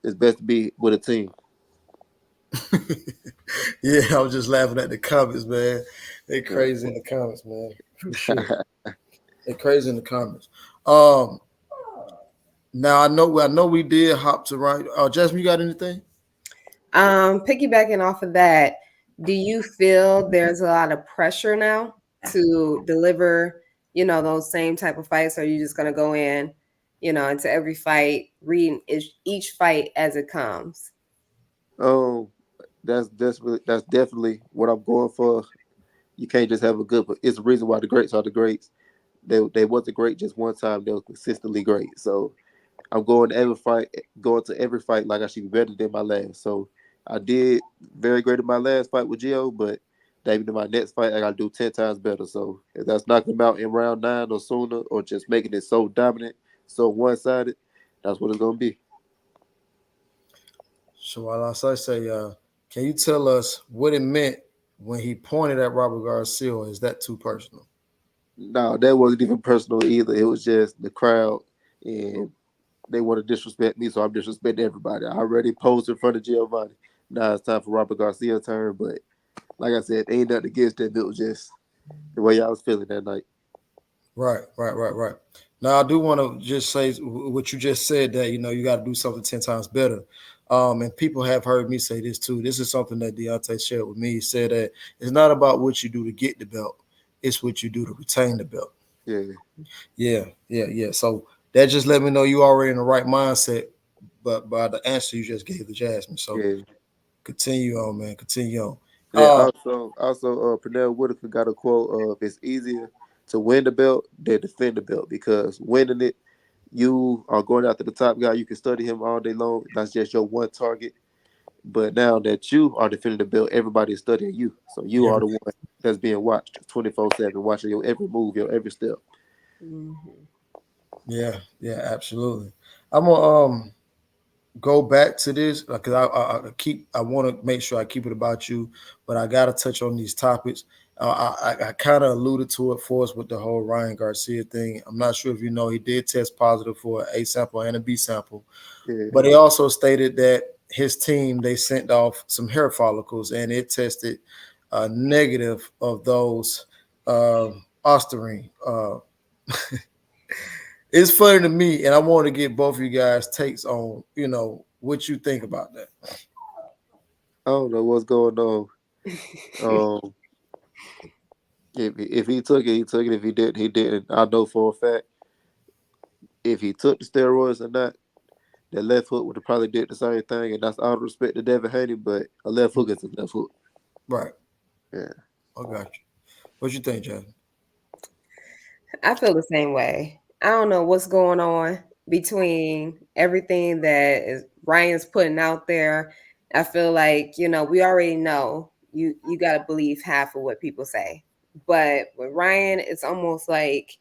it's best to be with a team. Yeah, I was just laughing at the comments, man. They crazy in the comments, man. For sure. They crazy in the comments. Now I know we did hop to right. Jasmine, you got anything? Piggybacking off of that, do you feel there's a lot of pressure now to deliver, those same type of fights? Or are you just gonna go in, into every fight, reading each fight as it comes? That's definitely what I'm going for. You can't just have a good, but it's the reason why the greats are the greats. They wasn't great just one time. They were consistently great. So I'm going to every fight like I should be better than my last. So I did very great in my last fight with Gio, but maybe in my next fight I gotta do 10 times better. So if that's knocking him out in round 9 or sooner, or just making it so dominant, so one-sided, that's what it's gonna be. So while I say, can you tell us what it meant when he pointed at Robert Garcia? Or is that too personal? No, that wasn't even personal either. It was just the crowd, and they want to disrespect me, so I'm disrespecting everybody. I already posed in front of Giovanni. Now it's time for Robert Garcia's turn, but like I said, ain't nothing against that. It was just the way I was feeling that night. Right. Now I do want to just say what you just said, that you got to do something 10 times better. And people have heard me say this too. This is something that Deontay shared with me. He said that it's not about what you do to get the belt, it's what you do to retain the belt. Yeah. So that just let me know you already in the right mindset, but by the answer you just gave to Jasmine. So continue on, man. Continue on. Yeah, also, Pernell Whitaker got a quote of, "It's easier to win the belt than defend the belt, because winning it, you are going after the top guy. You can study him all day long. That's just your one target. But now that you are defending the belt, everybody is studying you. So you are the one that's being watched 24/7, watching your every move, your every step." Yeah, absolutely. I'm gonna go back to this because I want to make sure I keep it about you, but I gotta touch on these topics. I kind of alluded to it for us with the whole Ryan Garcia thing. I'm not sure if you know he did test positive for an A sample and a B sample, Yeah. but he also stated that his team they sent off some hair follicles and it tested negative of those ostarine. It's funny to me, and I want to get both of you guys' takes on what you think about that. I don't know what's going on. Um, if he took it, he took it. If he didn't, he didn't. I know for a fact if he took the steroids or not, that left hook would have probably did the same thing. And that's all the respect to Devin Haney, but a left hook is a left hook. Right. Yeah. I got you. What you think, Jasmine? I feel the same way. I don't know what's going on between everything that is Ryan's putting out there. I feel like, we already know you got to believe half of what people say. But with Ryan, it's almost like,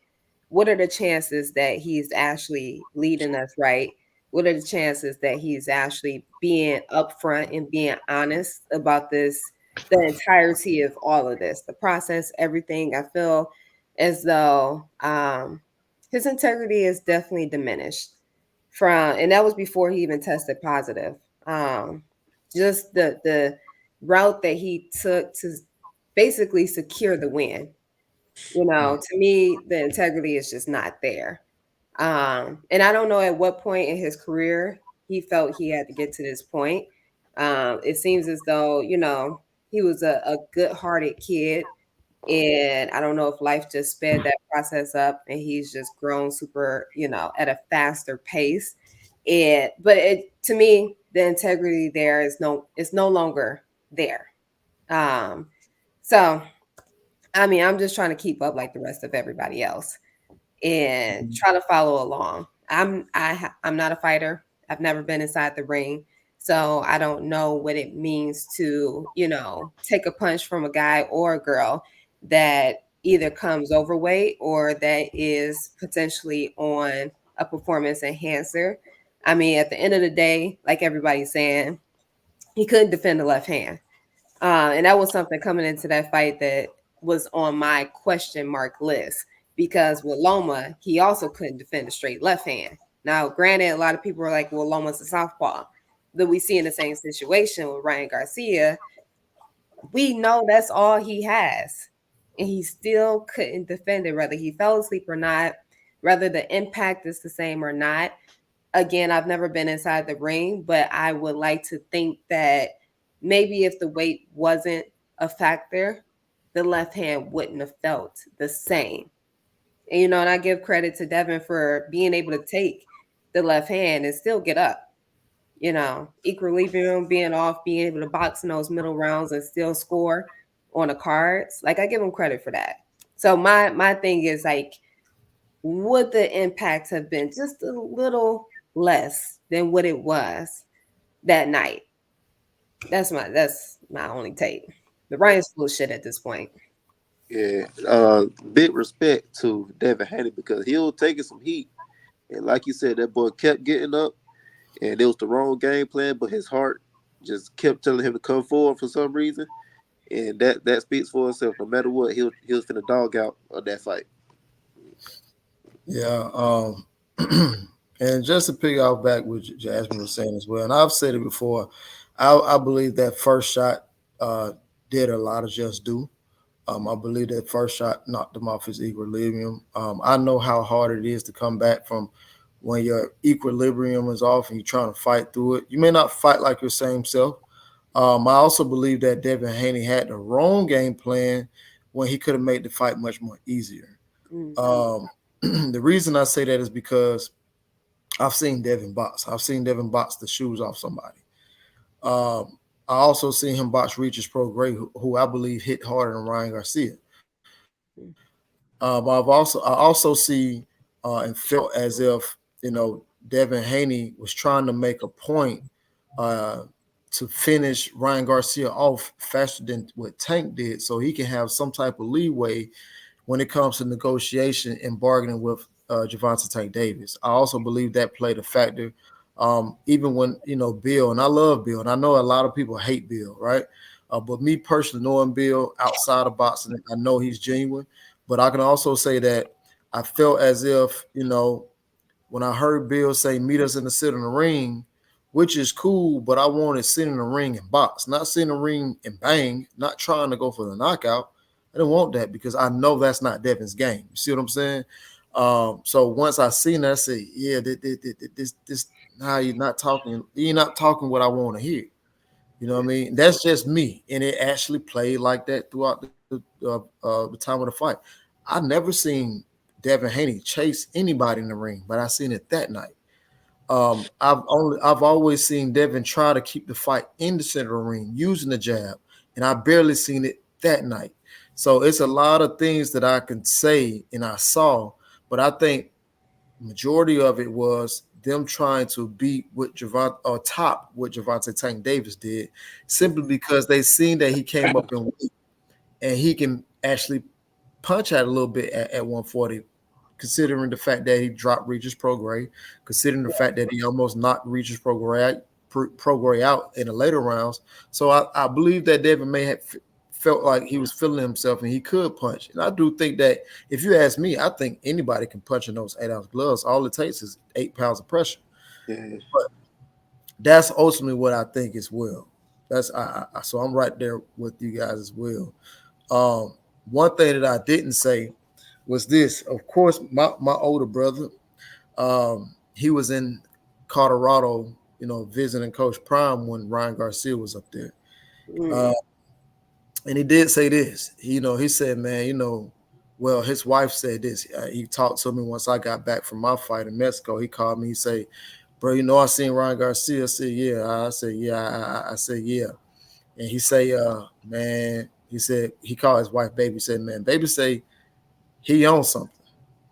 what are the chances that he's actually leading us right? What are the chances that he's actually being upfront and being honest about this, the entirety of all of this, the process, everything? I feel as though his integrity is definitely diminished and that was before he even tested positive. Just the route that he took to basically secure the win. To me, the integrity is just not there. And I don't know at what point in his career he felt he had to get to this point. It seems as though, he was a good-hearted kid, and I don't know if life just sped that process up and he's just grown super, at a faster pace. To me, the integrity there is no longer there. Um, so I mean, I'm just trying to keep up like the rest of everybody else and try to follow along. I'm not a fighter. I've never been inside the ring, so I don't know what it means to, take a punch from a guy or a girl that either comes overweight or that is potentially on a performance enhancer. I mean, at the end of the day, like everybody's saying, he couldn't defend the left hand. And that was something coming into that fight that was on my question mark list, because with Loma, he also couldn't defend a straight left hand. Now, granted, a lot of people are like, well, Loma's a southpaw. But we see in the same situation with Ryan Garcia, we know that's all he has. And he still couldn't defend it, whether he fell asleep or not, whether the impact is the same or not. Again, I've never been inside the ring, but I would like to think that maybe if the weight wasn't a factor, the left hand wouldn't have felt the same. And I give credit to Devin for being able to take the left hand and still get up. Equilibrium, being off, being able to box in those middle rounds and still score on the cards. Like, I give him credit for that. So my thing is, like, would the impact have been just a little less than what it was that night? That's my only take. The Ryan's full of shit at this point. Yeah. Big respect to Devin Haney because he'll take some heat. And like you said, that boy kept getting up and it was the wrong game plan, but his heart just kept telling him to come forward for some reason. And that speaks for itself. No matter what, he was finna dog out on that fight. Yeah. And just to pick off back what Jasmine was saying as well, and I've said it before, I believe that first shot did a lot of just do. I believe that first shot knocked him off his equilibrium. I know how hard it is to come back from when your equilibrium is off and you're trying to fight through it. You may not fight like your same self. I also believe that Devin Haney had the wrong game plan when he could have made the fight much more easier. The reason I say that is because I've seen Devin box. I've seen Devin box the shoes off somebody. I also seen him box Regis Prograis, who I believe hit harder than Ryan Garcia. But I also see and felt as if Devin Haney was trying to make a point to finish Ryan Garcia off faster than what Tank did, so he can have some type of leeway when it comes to negotiation and bargaining with Gervonta Tank Davis. I also believe that played a factor. Even when Bill, and I love Bill, and I know a lot of people hate Bill, right? But me personally, knowing Bill outside of boxing, I know he's genuine. But I can also say that I felt as if, when I heard Bill say, meet us in the sit in the ring, which is cool, but I wanted sit in the ring and box, not sit in the ring and bang, not trying to go for the knockout. I didn't want that because I know that's not Devin's game. You see what I'm saying? So once I seen that, I said, yeah, this now you're not talking what I want to hear. You know what I mean? That's just me. And it actually played like that throughout the time of the fight. I never seen Devin Haney chase anybody in the ring, but I seen it that night. I've always seen Devin try to keep the fight in the center of the ring using the jab, and I barely seen it that night. So it's a lot of things that I can say and I saw, but I think majority of it was them trying to beat what Javante or top what Javante Tank Davis did, simply because they seen that he came up in weight and he can actually punch out a little bit at 140, considering the fact that he dropped Regis Prograis, considering the fact that he almost knocked Regis Prograis out in the later rounds. So I believe that Devin may have felt like he was feeling himself and he could punch. And I do think that if you ask me, I think anybody can punch in those 8-ounce gloves. All it takes is 8 pounds of pressure. Yeah. But that's ultimately what I think as well. So I'm right there with you guys as well. One thing that I didn't say was this. Of course, my older brother, he was in Colorado, visiting Coach Prime when Ryan Garcia was up there. And he did say this. He said, man, well, his wife said this. He talked to me once I got back from my fight in Mexico. He called me. He said, bro, I seen Ryan Garcia. I said, yeah. I said, yeah. I said, yeah. And he say, man, he said, he called his wife baby. He said, man, baby say he owns something.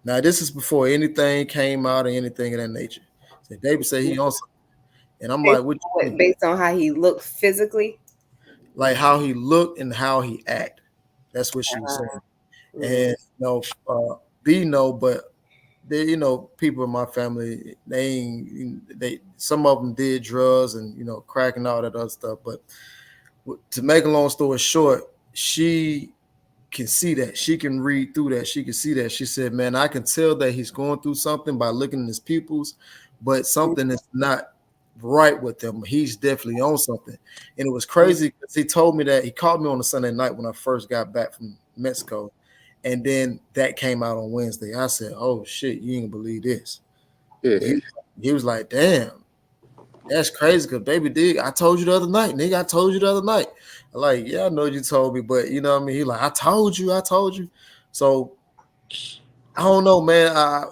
Now, this is before anything came out or anything of that nature. So baby say he owns something. And I'm like, what you mean? Based on how he looked physically? Like how he looked and how he acted. That's what she was saying. And B but they, people in my family, they some of them did drugs and crack and all that other stuff. But to make a long story short, she can see that. She can read through that. She can see that. She said, man, I can tell that he's going through something by looking at his pupils, but something is not right with him. He's definitely on something. And it was crazy because he told me that he called me on a Sunday night when I first got back from Mexico. And then that came out on Wednesday. I said, oh shit, you ain't gonna believe this. Yeah. He was like, damn, that's crazy because baby dig, I told you the other night, nigga. I told you the other night. I'm like, yeah, I know you told me, but you know what I mean? He like, I told you. So I don't know, man.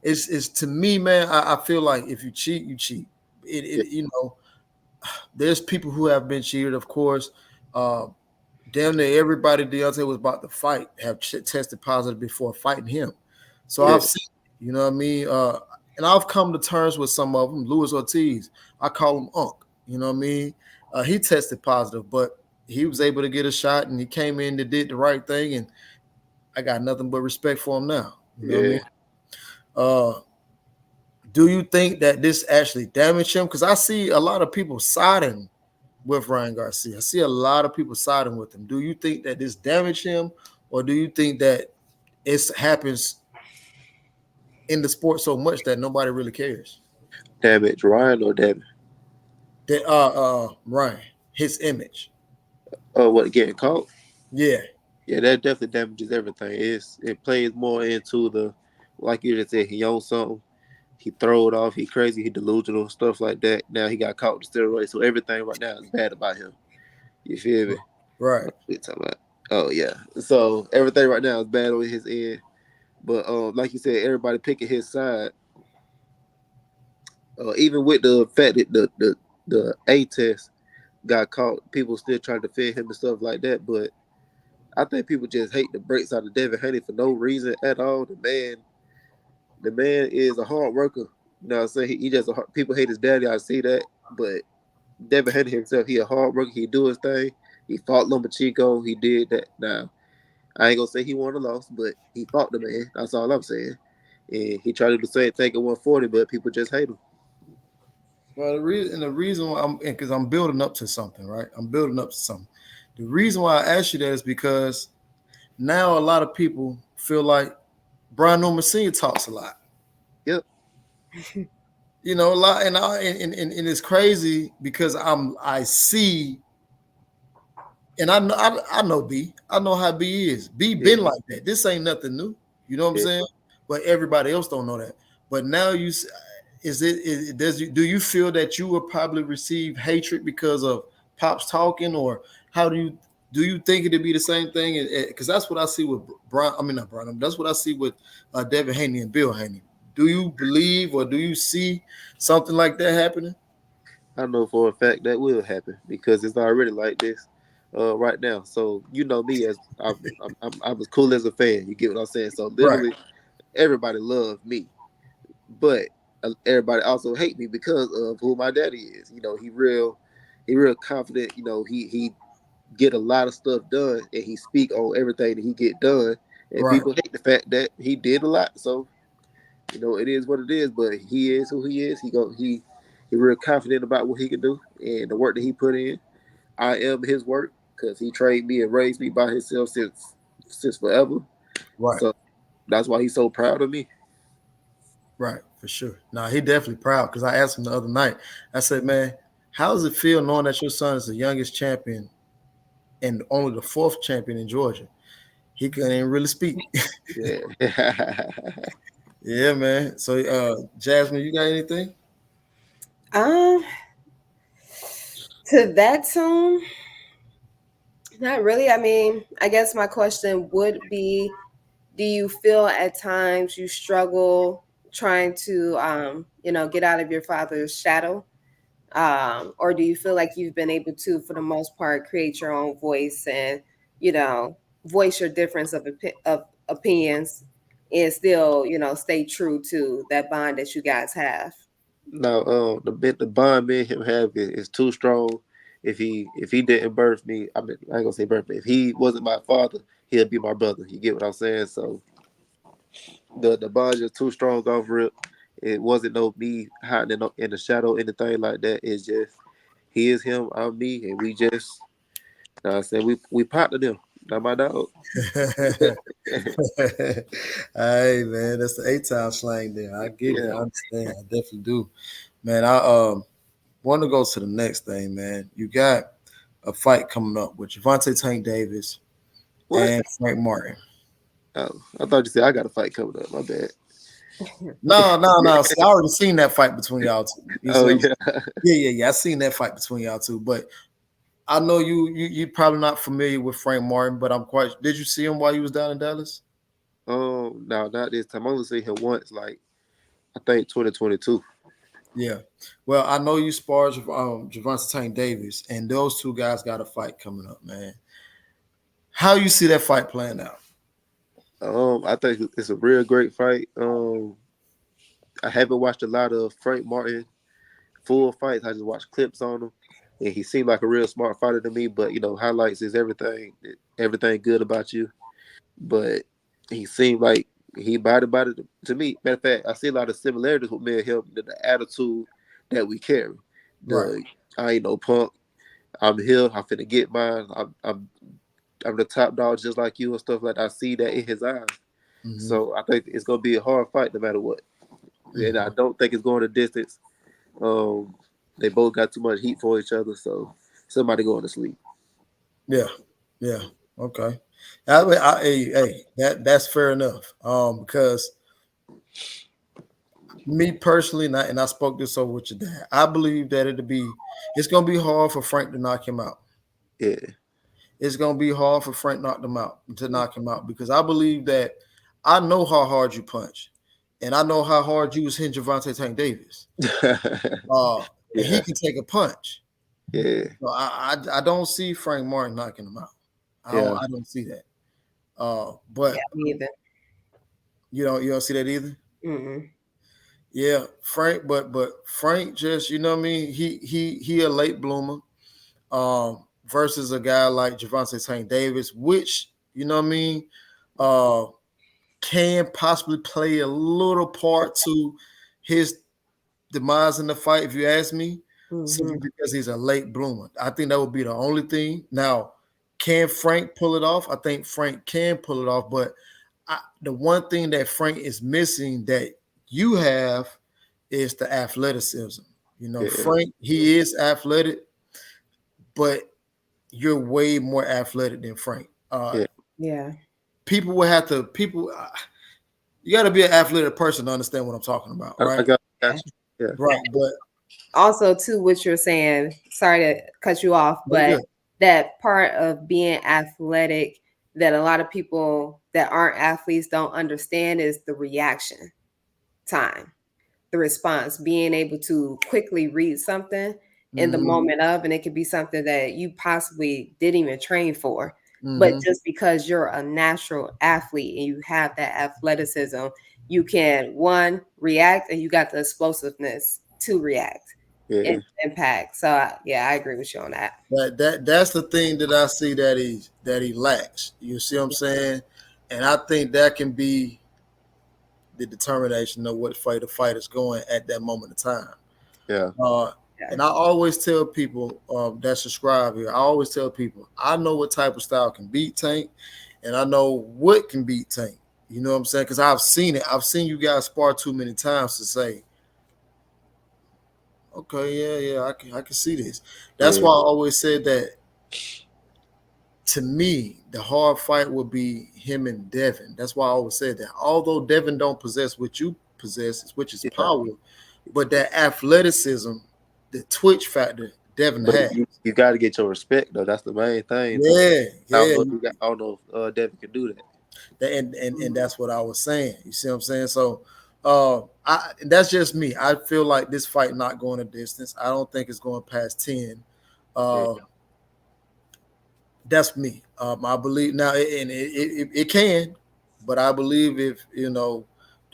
It's to me, man, I feel like if you cheat, you cheat. There's people who have been cheated, of course. Damn near everybody Deontay was about to fight have tested positive before fighting him. So I've seen, you know what I mean? And I've come to terms with some of them. Luis Ortiz, I call him Unc. You know what I mean? He tested positive, but he was able to get a shot and he came in and did the right thing. And I got nothing but respect for him now. You know what I mean? Do you think that this actually damaged him? Because I see a lot of people siding with Ryan Garcia. I see a lot of people siding with him. Do you think that this damaged him, or do you think that it happens in the sport so much that nobody really cares? Damage Ryan or damage? Ryan, his image. Oh, what, getting caught? Yeah. Yeah, that definitely damages everything. It plays more into the, like you just said, he owns something. He throw it off. He crazy. He delusional, stuff like that. Now he got caught with steroids, so everything right now is bad about him. You feel me? Right. What you talking about? Oh yeah. So everything right now is bad on his end. But like you said, everybody picking his side. Even with the fact that the A test got caught, people still trying to defend him and stuff like that. But I think people just hate the brakes out of Devin Haney for no reason at all. The man is a hard worker. You know what I'm saying? He just people hate his daddy. I see that, but Devin Haney himself, he a hard worker. He do his thing. He fought Lomachenko. He did that. Now I ain't gonna say he won or lost, but he fought the man. That's all I'm saying. And he tried to do the same thing at 140, but people just hate him. Well, the reason why because I'm building up to something, right? I'm building up to something. The reason why I asked you that is because now a lot of people feel like Brian Newman Sr. talks a lot. Yep. You know, a lot, and it's crazy because I see, and I know B. I know how B is. B Yeah. been like that. This ain't nothing new. You know what I'm Yeah. saying? But everybody else don't know that. But now do you feel that you will probably receive hatred because of Pops talking, or how do you think it'd be the same thing? Because that's what I see with Brian. I mean, not Brian. That's what I see with Devin Haney and Bill Haney. Do you believe or do you see something like that happening? I know for a fact that will happen because it's already like this right now. So you know me as I'm as cool as a fan. You get what I'm saying? So Right, literally everybody loved me, but everybody also hate me because of who my daddy is. You know, he real confident. You know, he get a lot of stuff done and he speak on everything that he get done. And right, people hate the fact that he did a lot. So you know, it is what it is. But he is who he is. He real confident about what he can do and the work that he put in. I am his work because he trained me and raised me by himself since forever. right, So that's why he's so proud of me. right, for sure. Now he definitely proud because I asked him the other night. I said, "Man, how does it feel knowing that your son is the youngest champion and only the fourth champion in Georgia?" He couldn't even really speak. Yeah. Yeah, man. So, Jasmine, you got anything? Um, to that tune, not really. I mean, I guess my question would be, do you feel at times you struggle trying to, get out of your father's shadow? Or do you feel like you've been able to, for the most part, create your own voice and, you know, voice your difference of opinions and still, stay true to that bond that you guys have? No, the bond me and him have is too strong. If he didn't birth me, I mean I ain't gonna say birth me. If he wasn't my father, he'll be my brother. You get what I'm saying? So the bond is too strong off rip. It wasn't no me hiding in the shadow, anything like that. It's just he is him, I'm me, and we just I said we partnered them. Not my dog. Hey, man, that's the A-Town slang there. I get it. Yeah. I understand. I definitely do. Man, I want to go to the next thing, man. You got a fight coming up with Javante Tank Davis What? and Frank Martin. Oh, I thought you said I got a fight coming up. My bad. No, no, no. See, I already seen that fight between y'all two. You see Oh what I'm saying? yeah. Yeah. I seen that fight between y'all two. But I know you probably not familiar with Frank Martin, but I'm quite. Did you see him while you was down in Dallas? No, not this time. I only seen him once, like I think 2022. Yeah. Well, I know you sparred Javante Tank Davis, and those two guys got a fight coming up, man. How you see that fight playing out? I think it's a real great fight. I haven't watched a lot of Frank Martin full fights. I just watched clips on him, and he seemed like a real smart fighter to me. But you know, highlights is everything. Everything good about you, but he seemed like he body to me. Matter of fact, I see a lot of similarities with me and him. The attitude that we carry. Right. The I ain't no punk. I'm here. I'm finna get mine. I'm the top dog just like you and stuff like that. I see that in his eyes. Mm-hmm. So I think it's gonna be a hard fight no matter what. And I Mm-hmm. don't think it's going the distance. Um, they both got too much heat for each other, so somebody going to sleep. Yeah. Yeah. Okay. Hey, that's fair enough. Because me personally, and I spoke this over with your dad. I believe that it's gonna be hard for Frank to knock him out. Yeah. It's gonna be hard for Frank to knock him out because I believe that I know how hard you punch, and I know how hard you was hitting Javante Tank Davis. And he Yeah. can take a punch. Yeah. So I don't see Frank Martin knocking him out. Yeah. I don't see that. But Yeah, me either. you don't see that either. Mm-hmm. Yeah, Frank, but Frank just what I mean. He a late bloomer. Versus a guy like Javante Tank Davis, which what I mean, uh, can possibly play a little part to his demise in the fight, if you ask me, simply Mm-hmm. because he's a late bloomer. I think that would be the only thing. Now, Can Frank pull it off? I think Frank can pull it off, but the one thing that Frank is missing that you have is the athleticism. You know, Frank, he is athletic, but you're way more athletic than Frank. Yeah. People will have to, you got to be an athletic person to understand what I'm talking about, right? I got you. Yeah. Right, but also too, what you're saying, sorry to cut you off, but that part of being athletic that a lot of people that aren't athletes don't understand is the reaction time, the response, being able to quickly read something in the moment of, and it could be something that you possibly didn't even train for. But just because you're a natural athlete and you have that athleticism, you can, one, react, and you got the explosiveness to react and impact. So I agree with you on that. That's the thing that I see that he lacks. You see what I'm saying? And I think that can be the determination of what fight the fight is going at that moment of time. Yeah. And I always tell people that subscribe here, I always tell people, I know what type of style can beat Tank, and I know what can beat Tank. You know what I'm saying? Because I've seen it. I've seen you guys spar too many times to say, okay, yeah, I can see this. That's why I always said that. To me, the hard fight would be him and Devin. That's why I always said that. Although Devin don't possess what you possess, which is power, but that athleticism, the twitch factor, Devin has. You got to get your respect though. That's the main thing. Yeah. I don't know if Devin can do that. And that's what I was saying. You see what I'm saying? So that's just me. I feel like this fight not going a distance. I don't think it's going past 10. That's me. I believe now, and it can, but I believe if the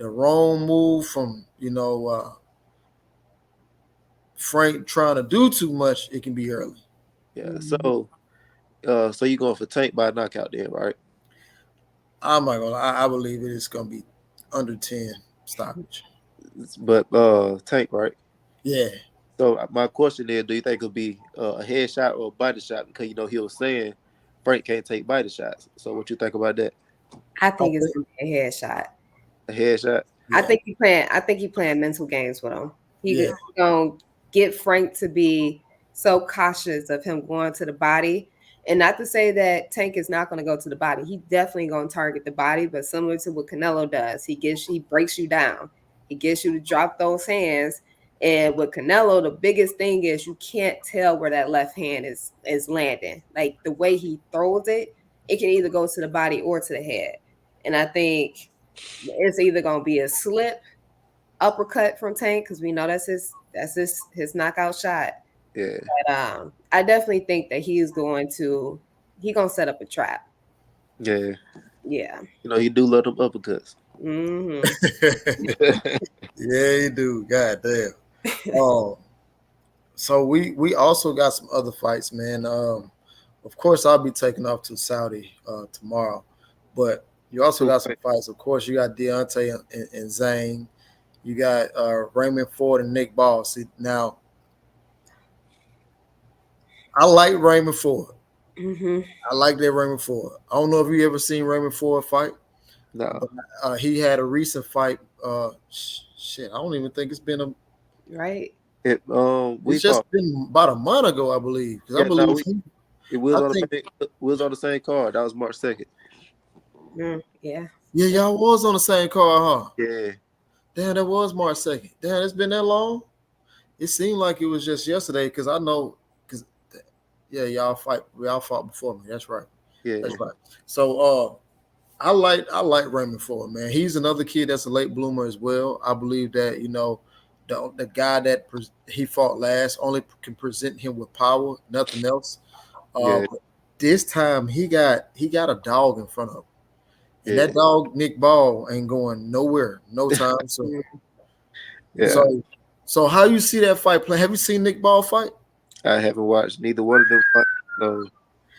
wrong move from Frank trying to do too much, it can be early. Yeah. So you going for Tank by knockout then, right? I'm not gonna. I believe it is gonna be under 10 stoppage. But Tank, right? Yeah. So my question is, do you think it'll be a headshot or a body shot? Because he was saying Frank can't take body shots. So what you think about that? I think it's gonna be a headshot. A headshot? Yeah. I think he playing mental games with him. He's gonna get Frank to be so cautious of him going to the body. And not to say that Tank is not going to go to the body. He definitely going to target the body, but similar to what Canelo does, he breaks you down. He gets you to drop those hands. And with Canelo, the biggest thing is you can't tell where that left hand is landing. Like the way he throws it, it can either go to the body or to the head. And I think it's either going to be a slip uppercut from Tank, because we know that's his knockout shot. Yeah. But I definitely think that he's going to set up a trap. Yeah. Yeah. He do love them uppercuts. Yeah, he do. God damn. So we also got some other fights, man. Of course, I'll be taking off to Saudi tomorrow, but you also got some fights. Of course, you got Deontay and Zane. You got Raymond Ford and Nick Ball. See, now, I like Raymond Ford. I like that Raymond Ford. I don't know if you ever seen Raymond Ford fight. No. But, he had a recent fight. I don't even think it's been right. It's just been about a month ago, I believe. Because I believe it was on the same card. That was March 2nd. Yeah. Yeah, y'all was on the same card, huh? Yeah. Damn, that was March 2nd. Damn, it's been that long? It seemed like it was just yesterday, because I know, y'all fought before me. That's right. Yeah. That's right. So I like Raymond Ford, man. He's another kid that's a late bloomer as well. I believe that, the guy that he fought last only can present him with power, nothing else. But this time he got a dog in front of him. And that dog, Nick Ball, ain't going nowhere, no time. So how you see that fight play? Have you seen Nick Ball fight? I haven't watched neither one of them fight, so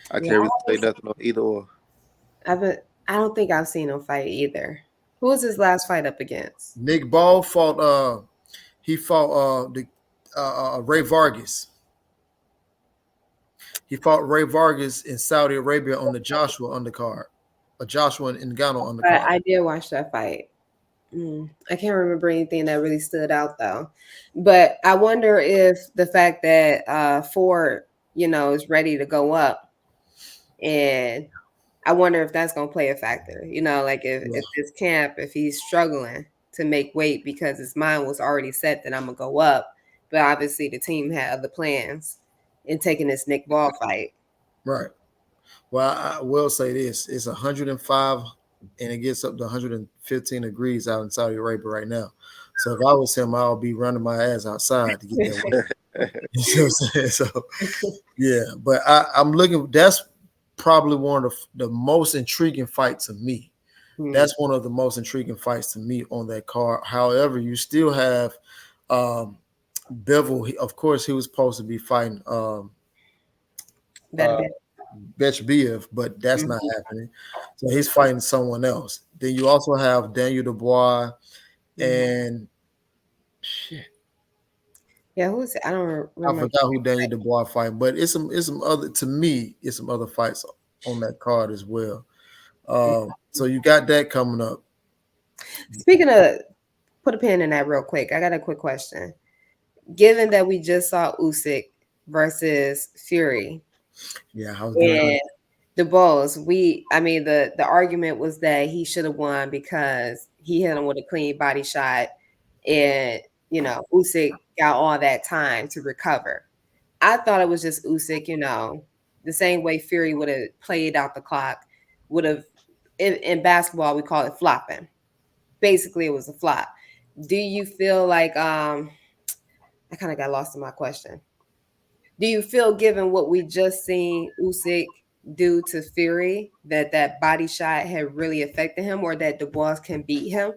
I can't really say nothing on either or. I don't think I've seen him fight either. Who was his last fight up against? Nick Ball fought Ray Vargas. He fought Ray Vargas in Saudi Arabia on the Joshua undercard, a Joshua Ngannou undercard. I did watch that fight. I can't remember anything that really stood out though. But I wonder if the fact that Ford, is ready to go up, and I wonder if that's going to play a factor. Like if this camp, if he's struggling to make weight because his mind was already set that I'm going to go up, but obviously the team had other plans in taking this Nick Ball fight. Right. Well, I will say this: it's 105, and it gets up to 115 degrees out in Saudi Arabia right now. So if I was him, I'll be running my ass outside to get that weight. You know what I'm saying? So yeah, but I'm looking. That's probably one of the most intriguing fights to me. That's one of the most intriguing fights to me on that card. However, you still have Bivol. Of course, he was supposed to be fighting Bechbiev, but that's not happening. So he's fighting someone else. Then you also have Daniel Dubois and shit. Yeah, who's it? I don't remember. I forgot who Daniel Dubois fighting, but it's some other, to me, it's some other fights on that card as well. So you got that coming up. Speaking of, put a pin in that real quick. I got a quick question. Given that we just saw Usyk versus Fury, yeah, I was and the Bulls, the argument was that he should have won because he hit him with a clean body shot, and Usyk got all that time to recover. I thought it was just Usyk, the same way Fury would have played out the clock, would have in basketball we call it flopping. Basically, it was a flop. Do you feel like I kind of got lost in my question? Do you feel, given what we just seen Usyk do to Fury, that body shot had really affected him, or that Dubois can beat him?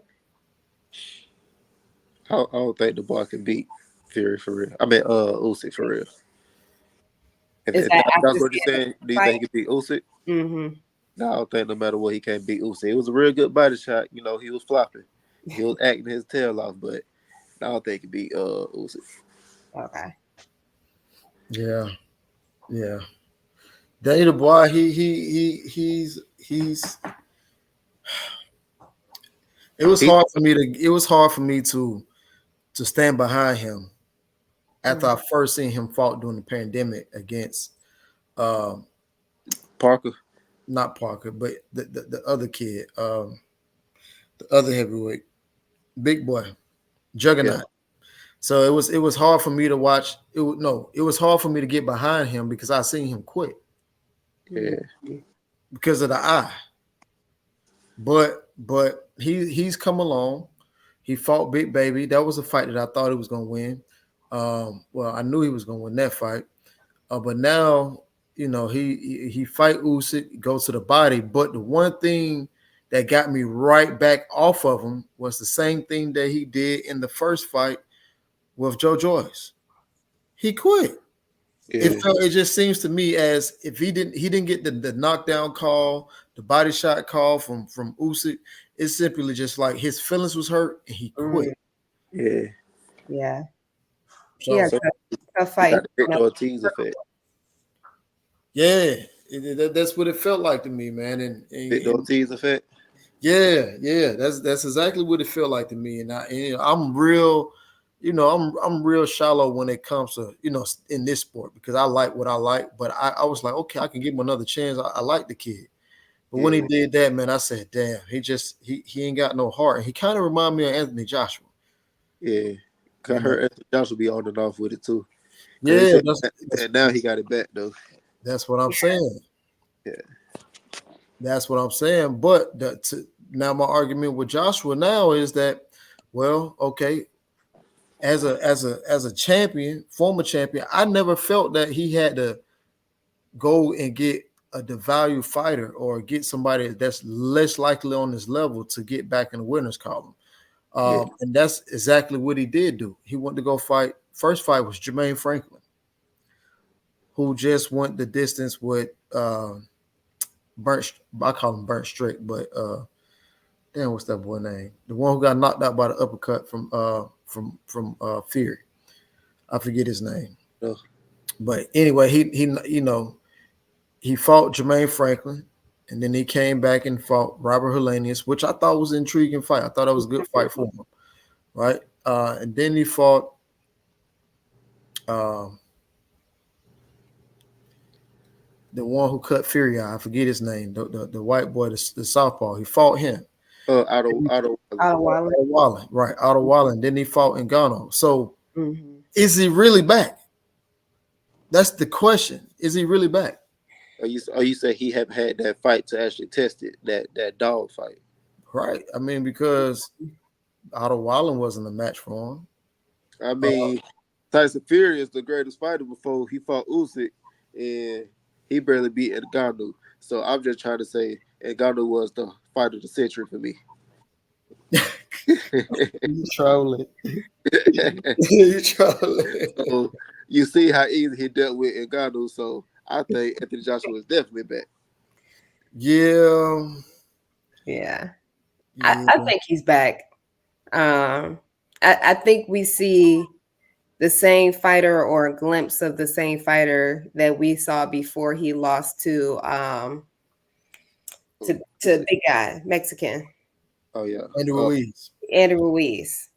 I don't think Dubois can beat Fury for real. I mean, Usyk for real. If that's what you're saying, do you think he can beat Usyk? Mm-hmm. No, I don't think no matter what, he can't beat Usyk. It was a real good body shot. He was flopping. He was acting his tail off, but I don't think he can beat Usyk. Okay. Yeah. Daniel Dubois, he's. It was hard for me to stand behind him after I first seen him fought during the pandemic against Parker. Not Parker, but the other kid, the other heavyweight, big boy, Juggernaut. Yeah. So it was hard for me to watch. It was hard for me to get behind him because I seen him quit. Yeah. Because of the eye. But he's come along. He fought Big Baby. That was a fight that I thought he was gonna win. Well, I knew he was gonna win that fight. But now, he fight Usyk, goes to the body. But the one thing that got me right back off of him was the same thing that he did in the first fight with Joe Joyce. He quit. Yeah. It just seems to me as if he didn't get the knockdown call, the body shot call from Usyk. It's simply just like his feelings was hurt and he quit. Yeah. Yeah. So tough fight. Victor Ortiz effect. Yeah, that's what it felt like to me, man. And Victor Ortiz effect. Yeah, that's exactly what it felt like to me. And I'm real, I'm real shallow when it comes to in this sport because I like what I like. But I was like, okay, I can give him another chance. I like the kid. But when he did that, man, I said, damn, he ain't got no heart. And he kind of reminded me of Anthony Joshua. Yeah, I heard Anthony Joshua be on and off with it too. Yeah, and now he got it back though. That's what I'm saying. Yeah, that's what I'm saying. But now my argument with Joshua now is that, well, okay, as a champion, former champion, I never felt that he had to go and get a devalued fighter or get somebody that's less likely on this level to get back in the winner's column. And that's exactly what he did do. He went to go fight. First fight was Jermaine Franklin, who just went the distance with I call him Burnt Strick, but damn, what's that boy name? The one who got knocked out by the uppercut from Fury. I forget his name. Oh. But anyway, he he fought Jermaine Franklin, and then he came back and fought Robert Helenius, which I thought was an intriguing fight. I thought that was a good fight for him, right? And then he fought the one who cut Fury out. I forget his name. The white boy, the southpaw. He fought him. Otto Wallen, right? Otto Wallen. Then he fought Ngannou. So, is he really back? That's the question. Is he really back? You say he have had that fight to actually test it, that dog fight, right? I mean, because Otto Wallen wasn't a match for him. I mean, Tyson Fury is the greatest fighter before he fought Usyk, and he barely beat Ngannou. So I'm just trying to say Ngannou was the fighter of the century for me. You trolling. You trolling. So you see how easy he dealt with Ngannou. So I think Anthony Joshua is definitely back. Yeah. I think he's back. I think we see the same fighter or a glimpse of the same fighter that we saw before he lost to big guy, Mexican. Oh yeah, Andy Ruiz.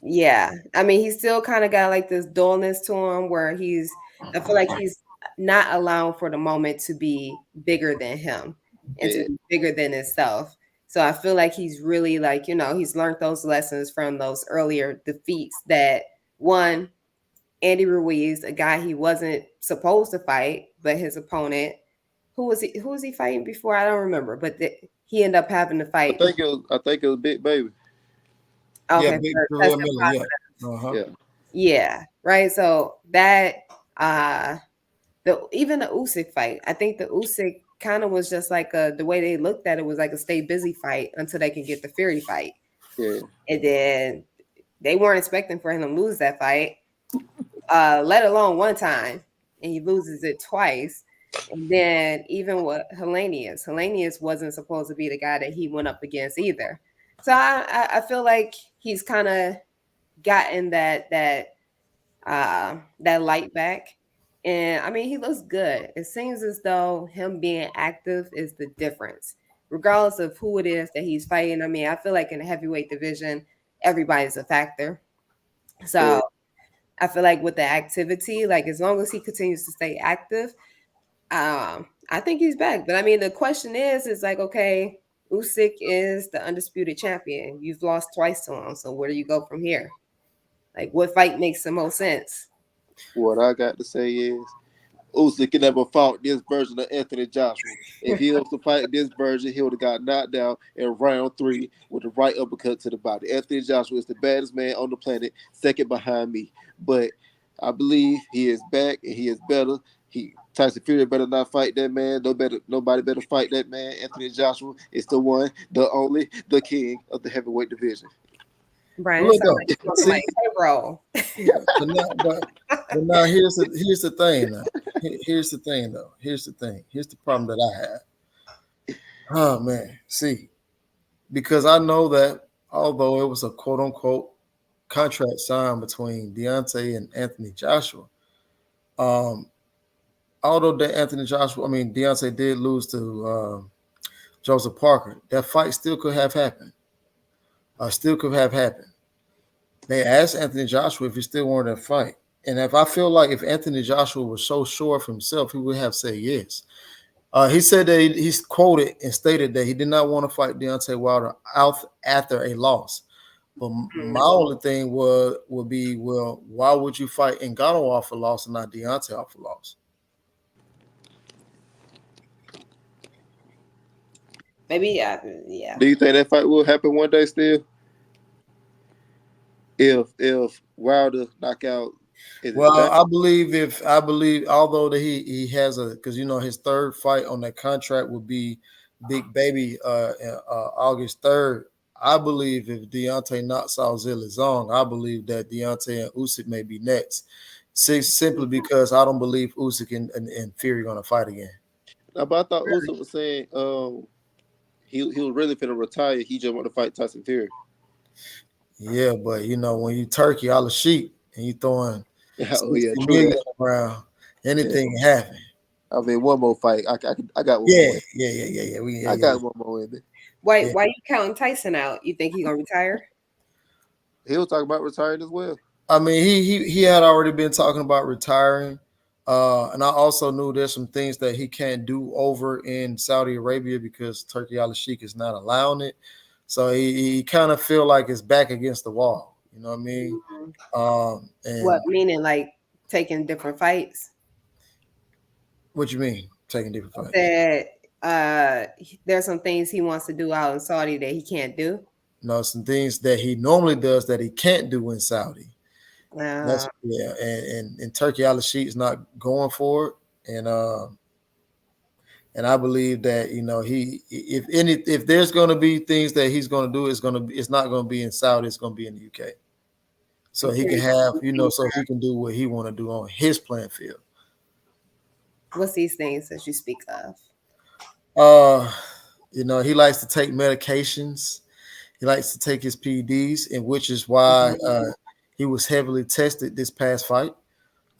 Yeah, I mean, he's still kind of got like this dullness to him where I feel like he's not allowing for the moment to be bigger than him and to be bigger than himself. So I feel like he's really like, he's learned those lessons from those earlier defeats that one, Andy Ruiz, a guy he wasn't supposed to fight, but his opponent, who was he fighting before? I don't remember, but he ended up having to fight. I think it was Big Baby. Okay, yeah, right. So that even the Usyk fight, I think the Usyk kind of was just like the way they looked at it was like a stay busy fight until they can get the Fury fight. Yeah. And then they weren't expecting for him to lose that fight, let alone one time, and he loses it twice. And then even with Helenius wasn't supposed to be the guy that he went up against either. So I feel like he's kind of gotten that light back. And I mean, he looks good. It seems as though him being active is the difference, regardless of who it is that he's fighting. I mean, I feel like in the heavyweight division, everybody's a factor. So I feel like with the activity, like as long as he continues to stay active, I think he's back. But I mean, the question is like, okay, Usyk is the undisputed champion. You've lost twice to him. So where do you go from here? Like, what fight makes the most sense? What I got to say is Usyk never fought this version of Anthony Joshua. If he was to fight this version, he would have got knocked down in round 3 with a right uppercut to the body. Anthony Joshua is the baddest man on the planet, second behind me. But I believe he is back and he is better. Tyson Fury better not fight that man. Nobody better fight that man. Anthony Joshua is the one, the only, the king of the heavyweight division. Brian, it sounds like you're like, hey, bro. But now here's the thing. Now. Here's the thing, though. Here's the problem that I have. Oh man, see, because I know that although it was a quote unquote contract signed between Deontay and Anthony Joshua, although Deontay did lose to Joseph Parker, that fight still could have happened. They asked Anthony Joshua if he still wanted to fight. And if Anthony Joshua was so sure of himself, he would have said yes. He said that he's quoted and stated that he did not want to fight Deontay Wilder after a loss. But my only thing would be, well, why would you fight Ngannou off a loss and not Deontay off a loss? Maybe, yeah. Do you think that fight will happen one day still? If Wilder knock out, I believe although that he has because his third fight on that contract would be Big Baby August 3rd. I believe if Deontay knocks out Zhang, I believe that Deontay and Usyk may be next. Simply because I don't believe Usyk and Fury are going to fight again. But I thought Usyk was saying he was really finna retire. He just want to fight Tyson Fury. Yeah, but when you all the sheep and you throwing million around, anything can happen. I mean, one more fight. I got one Yeah, more. I got one more in there. Why you counting Tyson out? You think he gonna retire? He was talking about retiring as well. I mean, he had already been talking about retiring, and I also knew there's some things that he can't do over in Saudi Arabia because Turkey al-Sheikh is not allowing it. So he kind of feel like it's back against the wall. You know what I mean? And What meaning, like taking different fights? what you mean taking different fights? That there's some things he wants to do out in Saudi that he can't do. No, some things that he normally does that he can't do in Saudi. That's and Turkey al-Sheikh is not going for it, and I believe that if there's going to be things that he's going to do, it's not going to be in Saudi, it's going to be in the UK, so he can have so he can do what he want to do on his playing field. What's these things that you speak of? He likes to take medications. He likes to take his PEDs, and which is why he was heavily tested this past fight.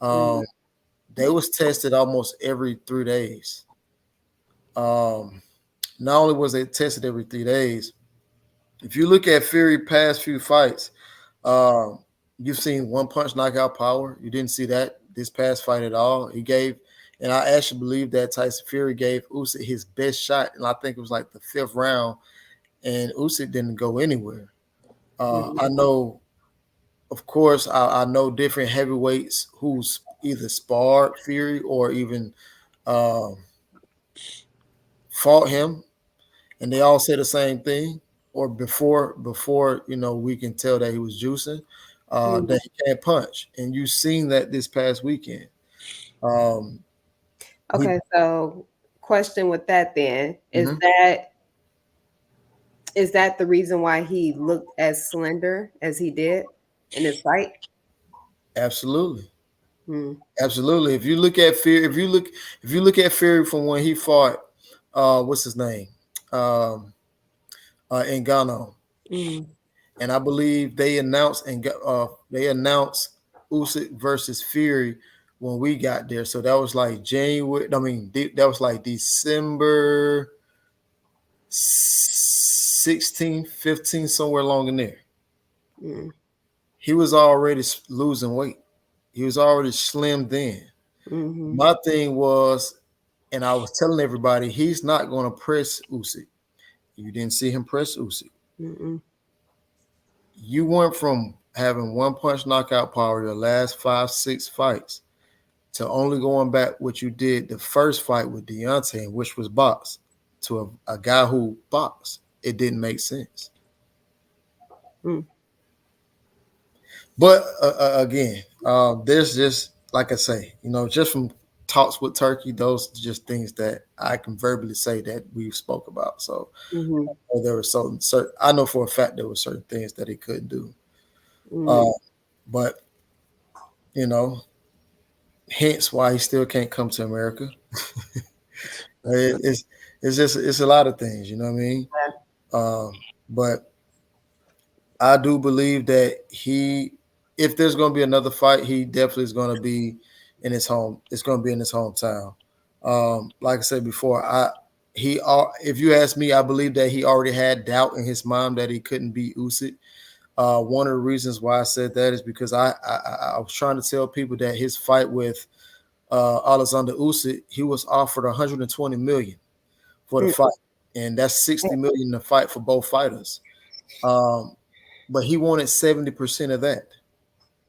They was tested almost every 3 days. Not only was they tested every 3 days, if you look at Fury past few fights, you've seen one punch knockout power. You didn't see that this past fight at all. He gave, and I actually believe that Tyson Fury gave Usyk his best shot, and I think it was like the 5th round, and Usyk didn't go anywhere. I know, of course, I know different heavyweights who's either sparred Fury or even fought him, and they all say the same thing. Or before we can tell that he was juicing, that he can't punch, and you've seen that this past weekend. Okay, so question with that then is that the reason why he looked as slender as he did in his fight? Absolutely. Absolutely. If you look at Fury, if you look at Fury from when he fought, what's his name, Ngannou, and I believe they announced Usyk versus Fury when we got there. So that was like January. I mean, that was like December 16, 15, somewhere along in there. He was already losing weight. He was already slimmed in. My thing was, and I was telling everybody, he's not going to press Usyk. You didn't see him press Usyk. You went from having one punch knockout power your last 5-6 fights to only going back what you did the first fight with Deontay, which was boxed, to a guy who boxed. It didn't make sense. But again, there's just, like I say, just from talks with Turkey, those are just things that I can verbally say that we've spoke about. So there were certain, I know for a fact there were certain things that he couldn't do. But hence why he still can't come to America. It's a lot of things, you know what I mean? But I do believe that if there's going to be another fight, he definitely is going to be in his home. It's going to be in his hometown. Like I said before, if you ask me, I believe that he already had doubt in his mind that he couldn't beat Usyk. One of the reasons why I said that is because I was trying to tell people that his fight with Alexander Usyk, he was offered $120 million for the fight, and that's $60 million to fight for both fighters. But he wanted 70% of that.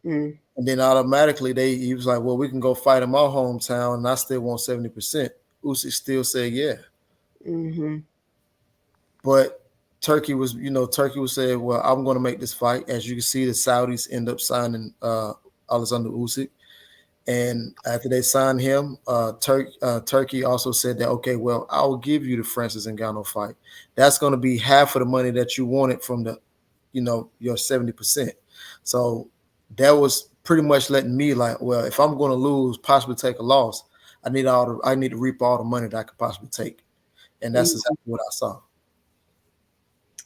And then automatically he was like, well, we can go fight in my hometown and I still want 70%. Usyk still said, yeah. But Turkey was saying, well, I'm going to make this fight. As you can see, the Saudis end up signing Alexander Usyk. And after they signed him, Turkey also said that, okay, well, I will give you the Francis Ngannou fight. That's going to be half of the money that you wanted from the, your 70%. So that was pretty much letting me like, well, if I'm going to lose, possibly take a loss, I need to reap all the money that I could possibly take. And that's exactly what I saw.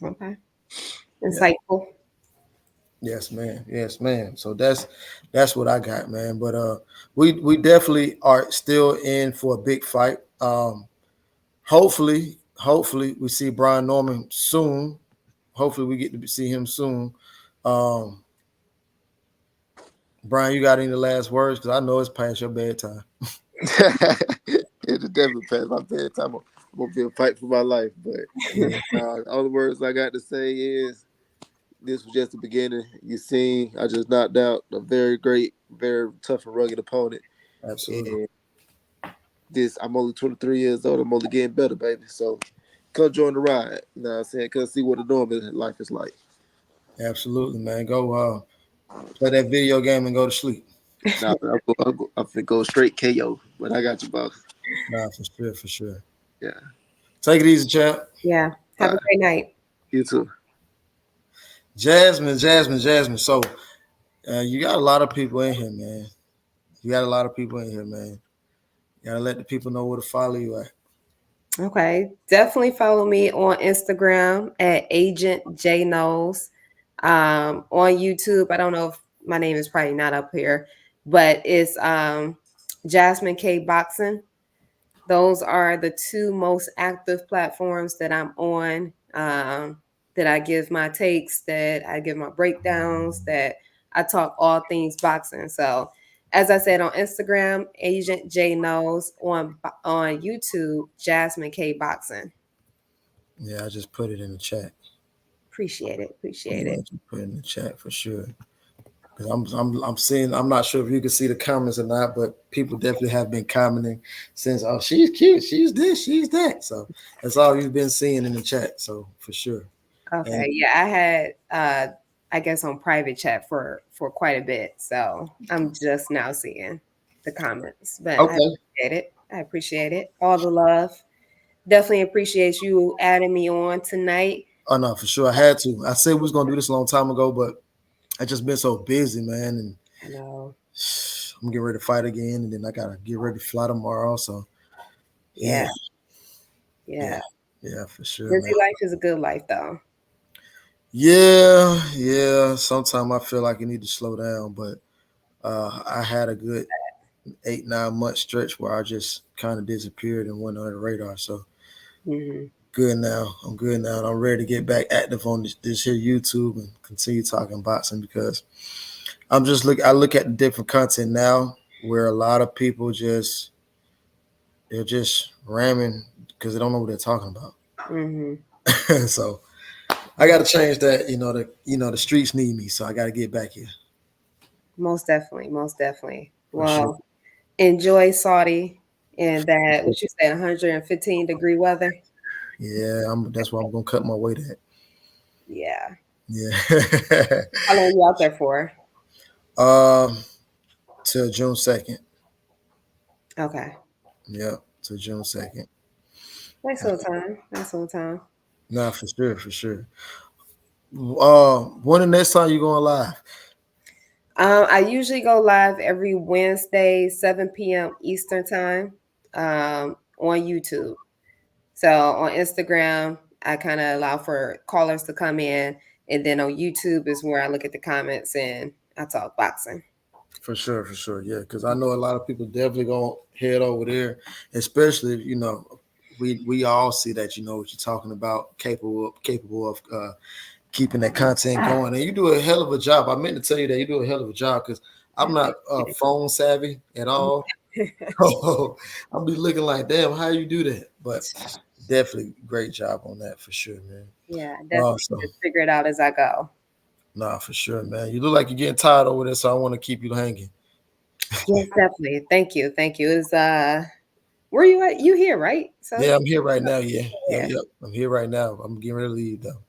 Okay. Insightful. Yes, man. Yes, man. So that's what I got, man. But we definitely are still in for a big fight. Hopefully we see Brian Norman soon. Hopefully we get to see him soon. Um, Brian, you got any last words? Because I know it's past your bedtime. It's definitely past my bedtime. I'm gonna be a fight for my life. But Yeah, all the words I got to say is this was just the beginning. You seen, I just knocked out a very great, very tough and rugged opponent. absolutely. And I'm only 23 years old. I'm only getting better, baby. So come join the ride. You know what I'm saying? Come see what a normal life is like. Absolutely, man. Go play that video game and go to sleep. Nah, I'm finna go straight KO. But I got you, boss. Nah, for sure, for sure. Yeah. Take it easy, champ. Yeah. All Have a right. great night. You too. Jasmine. So you got a lot of people in here, man. You got a lot of people in here, man. You gotta let the people know where to follow you at. Okay. Definitely follow me on Instagram at Agent J Knowles. On YouTube, I don't know if my name is probably not up here, but it's Jasmine K Boxing. Those are the two most active platforms that I'm on. That I give my takes, that I give my breakdowns, that I talk all things boxing. So, as I said on Instagram, Agent J Knows, on YouTube, Jasmine K Boxing. Yeah, I just put it in the chat. Appreciate it. Appreciate Yeah, it. I just put it in the chat for sure. Because I'm seeing. I'm not sure if you can see the comments or not, but people definitely have been commenting since. Oh, she's cute. She's this. She's that. So that's all you've been seeing in the chat. So for sure. And Okay. Yeah, I had I guess on private chat for quite a bit. So I'm just now seeing the comments. But I okay. appreciate it. I appreciate it. All the love. Definitely appreciate you adding me on tonight. Oh no, for sure. I had to. I said we was gonna do this a long time ago, but I just been so busy, man, and I know. I'm getting ready to fight again, and then I gotta get ready to fly tomorrow. So Yeah. yeah, yeah, Yeah. yeah, for sure, man. Busy life is a good life though. Yeah. Sometimes I feel like you need to slow down, but I had a good 8-9 month stretch where I just kind of disappeared and went under the radar. So Hmm. good now. I'm good now. And I'm ready to get back active on this here YouTube and continue talking boxing because I look at the different content now where a lot of people they're just ramming because they don't know what they're talking about. Hmm. So I got to change that. The streets need me, so I got to get back here Most definitely. Most definitely. for sure. Well, enjoy Saudi and that what you said 115-degree weather. Yeah, that's why I'm gonna cut my weight at. Yeah. Yeah. How long are you out there for? um, till June 2nd. Okay. Yeah, till June 2nd. Nice little time. Nice little time. Nah, for sure, for sure. When the next time you going live? I usually go live every Wednesday, 7 p.m. Eastern time, on YouTube. So on Instagram, I kind of allow for callers to come in, and then on YouTube is where I look at the comments and I talk boxing. For sure, for sure. Yeah, because I know a lot of people definitely gonna head over there, especially if we all see that you know what you're talking about, capable of keeping that content going, and you do a hell of a job. I meant to tell you that you do a hell of a job because I'm not phone savvy at all. I'll be looking like, damn, how you do that? But definitely great job on that for sure, man. Yeah, definitely So just figure it out as I go. nah, for sure, man. You look like you're getting tired over there, so I want to keep you hanging. Yes, definitely. Thank you. Thank you. Is where you at? You here, right? So Yeah, I'm here right now. Yeah, yeah. yep. I'm here right now. I'm getting ready to leave though.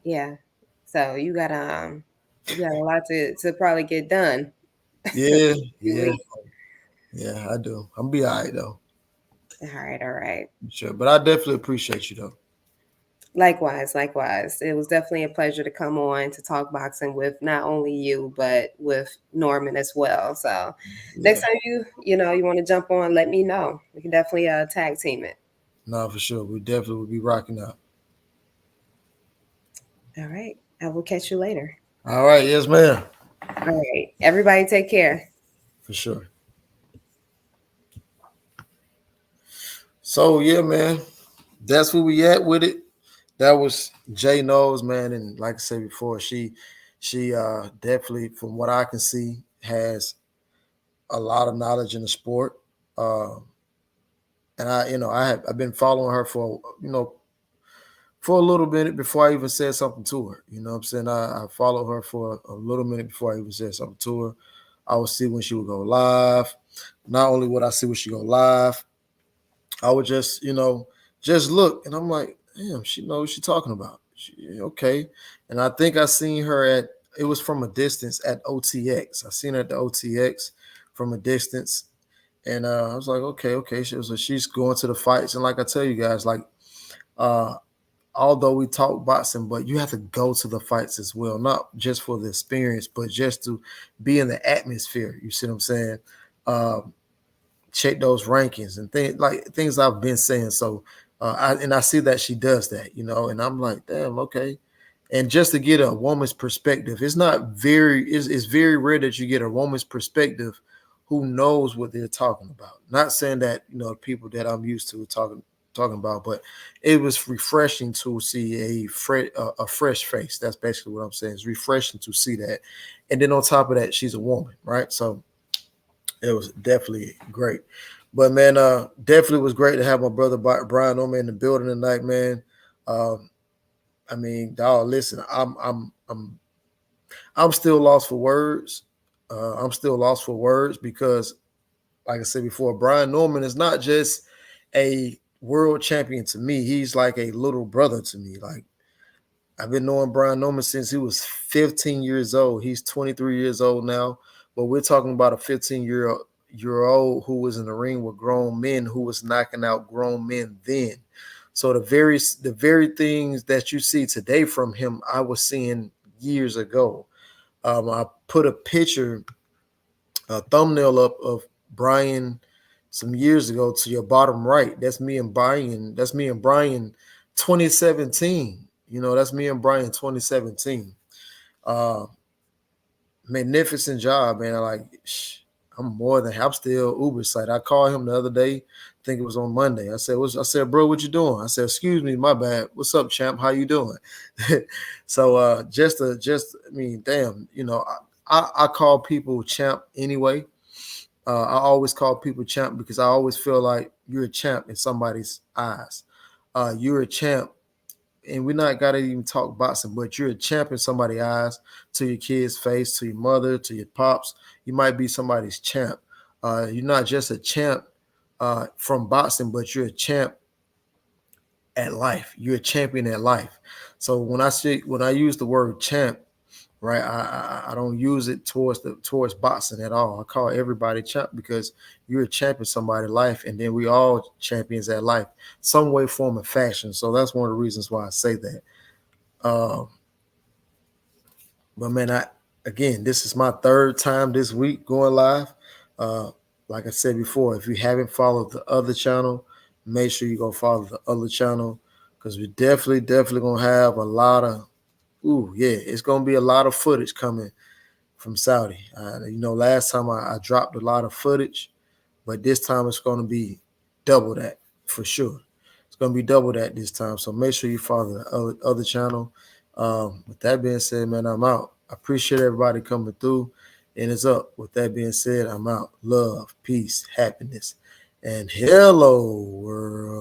Yeah. So you got a lot to probably get done. Yeah, You yeah, leave. yeah. I do. I'm be all right though, All right, all right. sure. But I definitely appreciate you though. Likewise, likewise. It was definitely a pleasure to come on to talk boxing with not only you, but with Norman as well. So next Yeah, time you want to jump on, let me know. We can definitely tag team it. no, for sure. We definitely will be rocking out. All right. I will catch you later. All right, yes, ma'am. All right. Everybody take care. For sure. So yeah, man, that's where we at with it. That was Jay Knowles, man, and like I said before, she definitely, from what I can see, has a lot of knowledge in the sport. Uh, and I've been following her for for a little minute before I even said something to her. You know what I'm saying? I followed her for a little minute before I even said something to her. I would see when she would go live. Not only would I see when she go live, I would just, just look, and I'm like, damn, she knows what she's talking about. Okay. And I think I seen her it was from a distance at OTX. I seen her at the OTX from a distance. And I was like, okay. She's going to the fights. And like I tell you guys, like, uh, although we talk boxing, but you have to go to the fights as well, not just for the experience, but just to be in the atmosphere. You see what I'm saying? Um, Check those rankings and things I've been saying. So I see that she does that, and I'm like, damn, okay. And just to get a woman's perspective, it's very rare that you get a woman's perspective who knows what they're talking about. Not saying that, people that I'm used to talking about, but it was refreshing to see a fresh face. That's basically what I'm saying. It's refreshing to see that. And then on top of that, she's a woman, right? So it was definitely great. But man, definitely was great to have my brother Brian Oman in the building tonight, man. I mean, dog, listen, I'm still lost for words. I'm still lost for words because, like I said before, Brian Norman is not just a world champion to me. He's like a little brother to me. Like, I've been knowing Brian Norman since he was 15 years old. He's 23 years old now, but we're talking about a 15-year-old who was in the ring with grown men, who was knocking out grown men then. So the very things that you see today from him, I was seeing years ago. I put a thumbnail up of Brian some years ago to your bottom right. That's me and Brian. That's me and Brian 2017. That's me and Brian 2017. Uh, Magnificent job, man. I'm still Uber site. I called him the other day. I think it was on Monday. I said, bro, what you doing? I said, excuse me, my bad. What's up, champ? How you doing? So I mean, damn, I call people champ anyway. I always call people champ because I always feel like you're a champ in somebody's eyes. You're a champ, and we're not got to even talk boxing, but you're a champ in somebody's eyes, to your kid's face, to your mother, to your pops. You might be somebody's champ. You're not just a champ from boxing, but you're a champ at life. You're a champion at life. So when I use the word champ, right, I don't use it towards boxing at all. I call everybody champ because you're a champion somebody's life, and then we all champions at life, some way, form, and fashion. So that's one of the reasons why I say that. But man, this is my third time this week going live. Uh, like I said before, if you haven't followed the other channel, make sure you go follow the other channel because we definitely gonna have a lot of. Ooh, yeah, it's gonna be a lot of footage coming from Saudi. Last time I dropped a lot of footage, but this time it's gonna be double that for sure. It's gonna be double that this time. So make sure you follow the other channel. With that being said, man, I'm out. I appreciate everybody coming through, and it's up. With that being said, I'm out. Love, peace, happiness, and hello world.